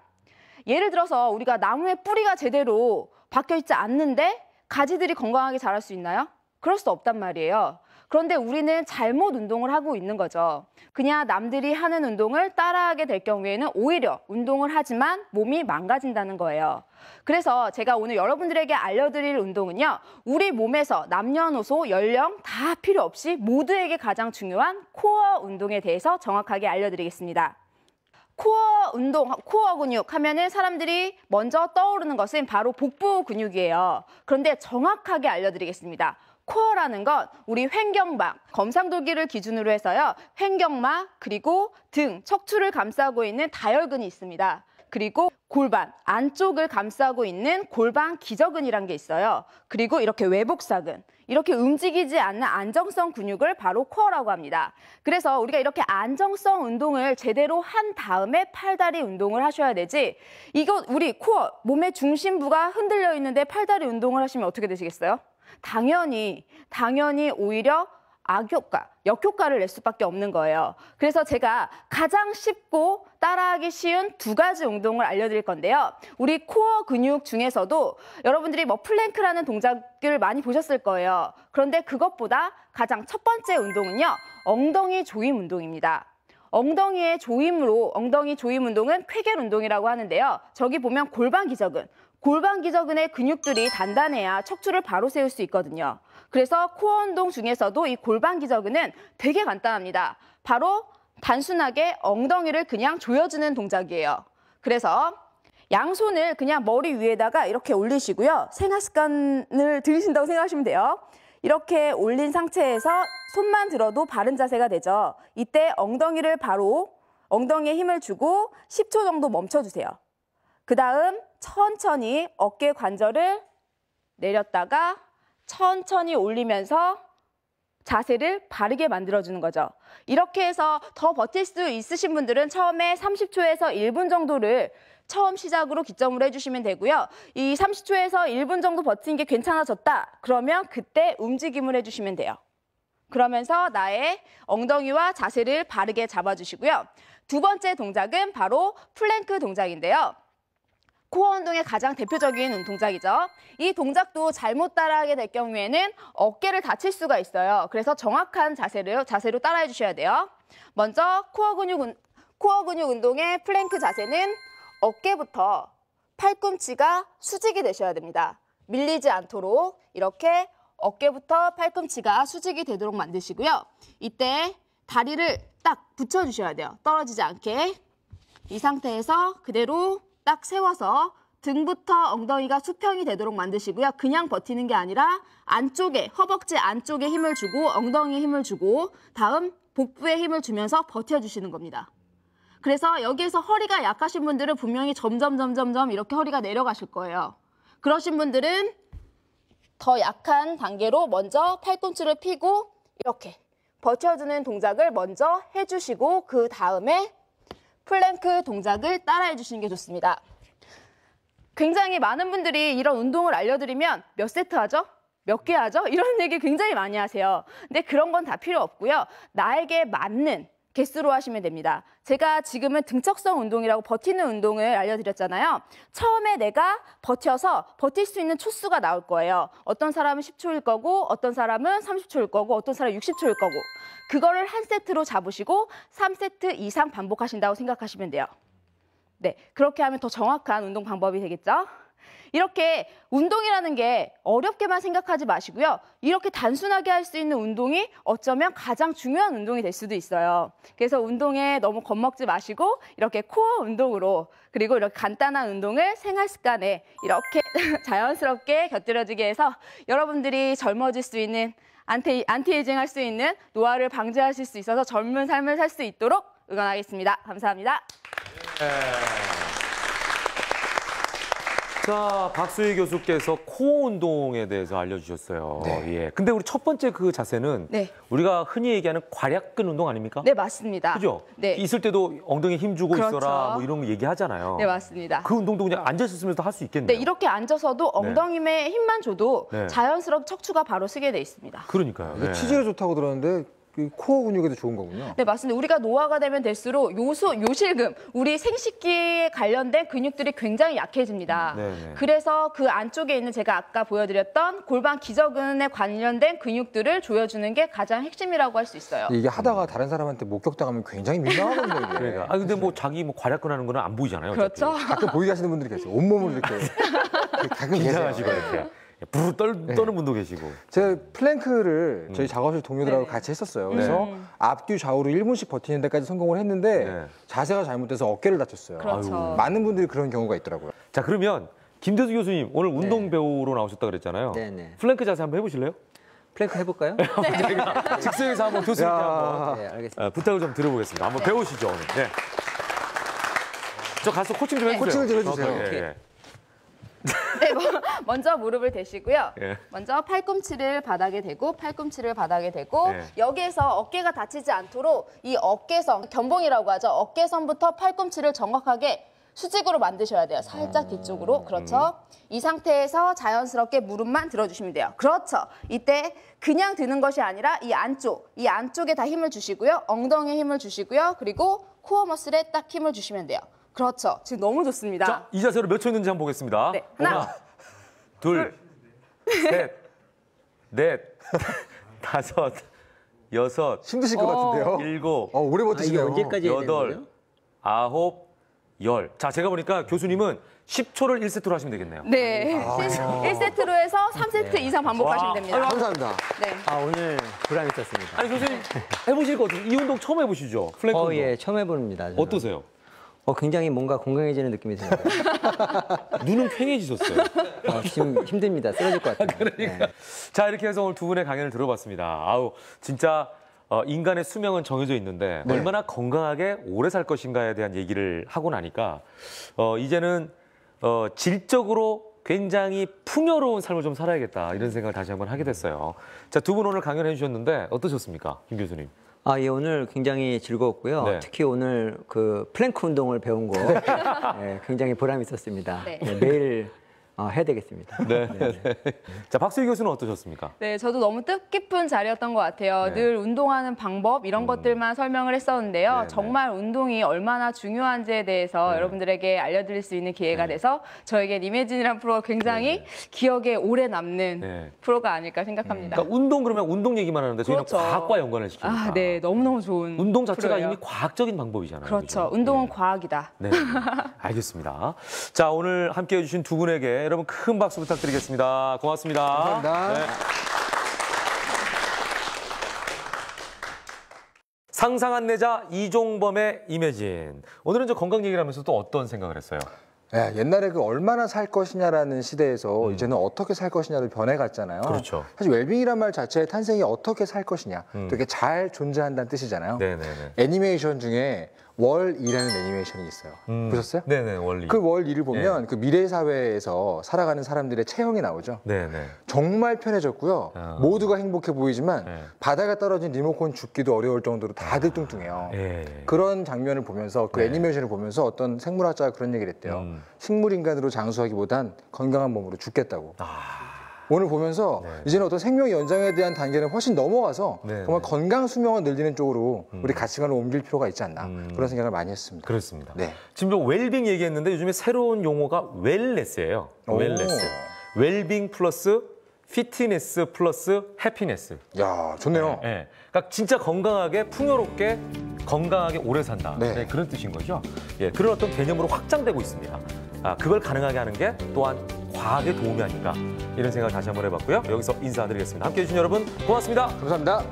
예를 들어서 우리가 나무의 뿌리가 제대로 박혀 있지 않는데 가지들이 건강하게 자랄 수 있나요? 그럴 수 없단 말이에요. 그런데 우리는 잘못 운동을 하고 있는 거죠. 그냥 남들이 하는 운동을 따라하게 될 경우에는 오히려 운동을 하지만 몸이 망가진다는 거예요. 그래서 제가 오늘 여러분들에게 알려드릴 운동은요. 우리 몸에서 남녀노소, 연령 다 필요 없이 모두에게 가장 중요한 코어 운동에 대해서 정확하게 알려드리겠습니다. 코어 운동, 코어 근육 하면은 사람들이 먼저 떠오르는 것은 바로 복부 근육이에요. 그런데 정확하게 알려드리겠습니다. 코어라는 건 우리 횡격막, 검상돌기를 기준으로 해서요. 횡격막, 그리고 등, 척추를 감싸고 있는 다혈근이 있습니다. 그리고 골반, 안쪽을 감싸고 있는 골반 기저근이란 게 있어요. 그리고 이렇게 외복사근, 이렇게 움직이지 않는 안정성 근육을 바로 코어라고 합니다. 그래서 우리가 이렇게 안정성 운동을 제대로 한 다음에 팔다리 운동을 하셔야 되지, 이거 우리 코어, 몸의 중심부가 흔들려 있는데 팔다리 운동을 하시면 어떻게 되시겠어요? 당연히 오히려 악효과, 역효과를 낼 수밖에 없는 거예요. 그래서 제가 가장 쉽고 따라하기 쉬운 두 가지 운동을 알려드릴 건데요. 우리 코어 근육 중에서도 여러분들이 뭐 플랭크라는 동작을 많이 보셨을 거예요. 그런데 그것보다 가장 첫 번째 운동은요. 엉덩이 조임 운동입니다. 엉덩이 조임 운동은 쾌겔 운동이라고 하는데요. 저기 보면 골반 기저근의 근육들이 단단해야 척추를 바로 세울 수 있거든요. 그래서 코어 운동 중에서도 이 골반 기저근은 되게 간단합니다. 바로 단순하게 엉덩이를 그냥 조여주는 동작이에요. 그래서 양손을 그냥 머리 위에다가 이렇게 올리시고요. 생활 습관을 들이신다고 생각하시면 돼요. 이렇게 올린 상태에서 손만 들어도 바른 자세가 되죠. 이때 엉덩이에 힘을 주고 10초 정도 멈춰주세요. 그 다음 천천히 어깨 관절을 내렸다가 천천히 올리면서 자세를 바르게 만들어주는 거죠. 이렇게 해서 더 버틸 수 있으신 분들은 처음에 30초에서 1분 정도를 처음 시작으로 기점으로 해주시면 되고요. 이 30초에서 1분 정도 버티는 게 괜찮아졌다. 그러면 그때 움직임을 해주시면 돼요. 그러면서 나의 엉덩이와 자세를 바르게 잡아주시고요. 두 번째 동작은 바로 플랭크 동작인데요. 코어 운동의 가장 대표적인 동작이죠. 이 동작도 잘못 따라하게 될 경우에는 어깨를 다칠 수가 있어요. 그래서 정확한 자세로 따라해 주셔야 돼요. 먼저 코어 근육 운동의 플랭크 자세는 어깨부터 팔꿈치가 수직이 되셔야 됩니다. 밀리지 않도록 이렇게 어깨부터 팔꿈치가 수직이 되도록 만드시고요. 이때 다리를 딱 붙여주셔야 돼요. 떨어지지 않게. 이 상태에서 그대로 딱 세워서 등부터 엉덩이가 수평이 되도록 만드시고요. 그냥 버티는 게 아니라 안쪽에, 허벅지 안쪽에 힘을 주고 엉덩이에 힘을 주고 다음 복부에 힘을 주면서 버텨주시는 겁니다. 그래서 여기에서 허리가 약하신 분들은 분명히 점점 이렇게 허리가 내려가실 거예요. 그러신 분들은 더 약한 단계로 먼저 팔꿈치를 펴고 이렇게 버텨주는 동작을 먼저 해주시고 그 다음에 플랭크 동작을 따라해 주시는 게 좋습니다. 굉장히 많은 분들이 이런 운동을 알려드리면 몇 세트 하죠? 몇 개 하죠? 이런 얘기 굉장히 많이 하세요. 근데 그런 건 다 필요 없고요. 나에게 맞는 개수로 하시면 됩니다. 제가 지금은 등척성 운동이라고 버티는 운동을 알려드렸잖아요. 처음에 내가 버텨서 버틸 수 있는 초수가 나올 거예요. 어떤 사람은 10초일 거고 어떤 사람은 30초일 거고 어떤 사람은 60초일 거고 그거를 한 세트로 잡으시고 3세트 이상 반복하신다고 생각하시면 돼요. 네, 그렇게 하면 더 정확한 운동 방법이 되겠죠? 이렇게 운동이라는 게 어렵게만 생각하지 마시고요. 이렇게 단순하게 할 수 있는 운동이 어쩌면 가장 중요한 운동이 될 수도 있어요. 그래서 운동에 너무 겁먹지 마시고 이렇게 코어 운동으로 그리고 이렇게 간단한 운동을 생활 습관에 이렇게 자연스럽게 곁들여지게 해서 여러분들이 젊어질 수 있는 안티에이징 할 수 있는 노화를 방지하실 수 있어서 젊은 삶을 살 수 있도록 응원하겠습니다. 감사합니다. 자, 박수희 교수께서 코어 운동에 대해서 알려주셨어요. 예. 근데 우리 첫 번째 그 자세는 네. 우리가 흔히 얘기하는 괄약근 운동 아닙니까? 네, 맞습니다. 그죠? 네. 있을 때도 엉덩이 힘 주고 그렇죠. 있어라 뭐 이런 거 얘기하잖아요. 네, 맞습니다. 그 운동도 그냥 앉아있으면서 할 수 있겠네요. 네, 이렇게 앉아서도 엉덩이에 힘만 줘도 네. 자연스럽게 척추가 바로 쓰게 돼 있습니다. 그러니까요. 네. 치질에 좋다고 들었는데 그 코어 근육에도 좋은 거군요. 네, 맞습니다. 우리가 노화가 되면 될수록 요실금, 우리 생식기에 관련된 근육들이 굉장히 약해집니다. 네네. 그래서 그 안쪽에 있는 제가 아까 보여드렸던 골반 기저근에 관련된 근육들을 조여주는 게 가장 핵심이라고 할 수 있어요. 이게 하다가 다른 사람한테 목격당하면 굉장히 민망하거든요. 이게. 그러니까. 아 근데 뭐 자기 뭐 괄약근 하는 거는 안 보이잖아요. 그렇죠. 가끔 보이게 하시는 분들이 계세요. 온몸을 이렇게 가끔 계세요. 긴장하시고 이렇게 부르르 떠는 분도 계시고. 제가 플랭크를 저희 작업실 동료들하고 같이 했었어요. 그래서 앞뒤 좌우로 1분씩 버티는 데까지 성공을 했는데 네. 자세가 잘못돼서 어깨를 다쳤어요. 그렇죠. 아유. 많은 분들이 그런 경우가 있더라고요. 자 그러면 김대수 교수님 오늘 운동 배우로 나오셨다 그랬잖아요. 네네. 플랭크 자세 한번 해보실래요? 플랭크 해볼까요? 제가 즉석에서 한번 교수님께 한번 네, 알겠습니다. 부탁을 좀 드려보겠습니다. 한번 배우시죠 오늘. 네. 저 가서 코칭 좀 해주세요. 코칭을 좀 해주세요. 정확하게. 예. 네, 먼저 무릎을 대시고요. 예. 먼저 팔꿈치를 바닥에 대고 팔꿈치를 바닥에 대고 네. 여기에서 어깨가 다치지 않도록 이 어깨선, 견봉이라고 하죠. 어깨선부터 팔꿈치를 정확하게 수직으로 만드셔야 돼요. 살짝 뒤쪽으로. 그렇죠. 이 상태에서 자연스럽게 무릎만 들어주시면 돼요. 그렇죠. 이때 그냥 드는 것이 아니라 이 안쪽에 다 힘을 주시고요. 엉덩이에 힘을 주시고요. 그리고 코어 머슬에 딱 힘을 주시면 돼요. 그렇죠. 지금 너무 좋습니다. 자, 이 자세로 몇 초 있는지 한번 보겠습니다. 네, 하나, 둘, 셋, 넷, 다섯, 여섯, 힘드실 것 같은데요. 일곱, 오래 이게 버티시네요. 언제까지 해야 되는 여덟, 거예요? 아홉, 열. 자, 제가 보니까 교수님은 10초를 1세트로 하시면 되겠네요. 네, 1세트로 해서 3세트 이상 반복하시면 됩니다. 감사합니다. 네. 오늘 보람 있었습니다. 아니, 교수님 해보실 거 어떠세요? 이 운동 처음 해보시죠? 플랭크 운동. 예, 처음 해봅니다. 저는. 어떠세요? 굉장히 뭔가 건강해지는 느낌이 들어요. 눈은 퀭해지셨어요. 지금 힘듭니다. 쓰러질 것 같아요. 그러니까. 자, 이렇게 해서 오늘 두 분의 강연을 들어봤습니다. 아우, 진짜 인간의 수명은 정해져 있는데 얼마나 건강하게 오래 살 것인가에 대한 얘기를 하고 나니까 이제는 질적으로 굉장히 풍요로운 삶을 좀 살아야겠다 이런 생각을 다시 한번 하게 됐어요. 자, 두 분 오늘 강연해 주셨는데 어떠셨습니까? 김 교수님. 예, 오늘 굉장히 즐거웠고요. 네. 특히 오늘 그 플랭크 운동을 배운 거 예, 굉장히 보람 있었습니다. 네. 네, 매일 해야 되겠습니다. 네. 자, 박수희 교수는 어떠셨습니까? 네, 저도 너무 뜻깊은 자리였던 것 같아요. 네. 늘 운동하는 방법 이런 것들만 설명을 했었는데요. 네, 정말 운동이 얼마나 중요한지에 대해서 여러분들에게 알려드릴 수 있는 기회가 돼서 저에겐 이매진이라는 프로가 굉장히 기억에 오래 남는 네. 프로가 아닐까 생각합니다. 그러니까 운동 그러면 운동 얘기만 하는데 저희는 그렇죠. 과학과 연관을 시키니까. 네, 너무너무 좋은 운동 자체가 프로예요. 이미 과학적인 방법이잖아요. 그렇죠. 그죠? 운동은 네. 과학이다. 네, 알겠습니다. 자, 오늘 함께해 주신 두 분에게 여러분 큰 박수 부탁드리겠습니다. 고맙습니다. 감사합니다. 네. 상상한 내자 이종범의 이매진. 오늘은 저 건강 얘기를 하면서 또 어떤 생각을 했어요? 옛날에 그 얼마나 살 것이냐라는 시대에서 이제는 어떻게 살 것이냐를 변해갔잖아요. 그렇죠. 사실 웰빙이란 말 자체의 탄생이 어떻게 살 것이냐, 되게 잘 존재한다는 뜻이잖아요. 네네네. 애니메이션 중에 월2라는 애니메이션이 있어요. 보셨어요? 네네, 원리. 그 월2를 보면 그 미래 사회에서 살아가는 사람들의 체형이 나오죠. 네네. 정말 편해졌고요. 모두가 행복해 보이지만 네. 바닥에 떨어진 리모컨 줍기도 어려울 정도로 다들 뚱뚱해요. 예. 그런 장면을 보면서 그 네. 애니메이션을 보면서 어떤 생물학자가 그런 얘기를 했대요. 식물인간으로 장수하기보단 건강한 몸으로 죽겠다고. 오늘 보면서 네. 이제는 어떤 생명 연장에 대한 단계는 훨씬 넘어가서 네, 정말 네. 건강 수명을 늘리는 쪽으로 우리 가치관을 옮길 필요가 있지 않나 그런 생각을 많이 했습니다. 그렇습니다. 네. 지금 저 웰빙 얘기했는데 요즘에 새로운 용어가 웰네스예요. 웰네스. 웰빙 플러스 피트니스 플러스 해피네스. 야, 좋네요. 네. 그러니까 진짜 건강하게 풍요롭게 건강하게 오래 산다. 네. 네, 그런 뜻인 거죠. 예, 그런 어떤 개념으로 확장되고 있습니다. 그걸 가능하게 하는 게 또한 과학의 도움이 아닌가 이런 생각을 다시 한번 해봤고요. 여기서 인사드리겠습니다. 함께해 주신 여러분 고맙습니다. 감사합니다.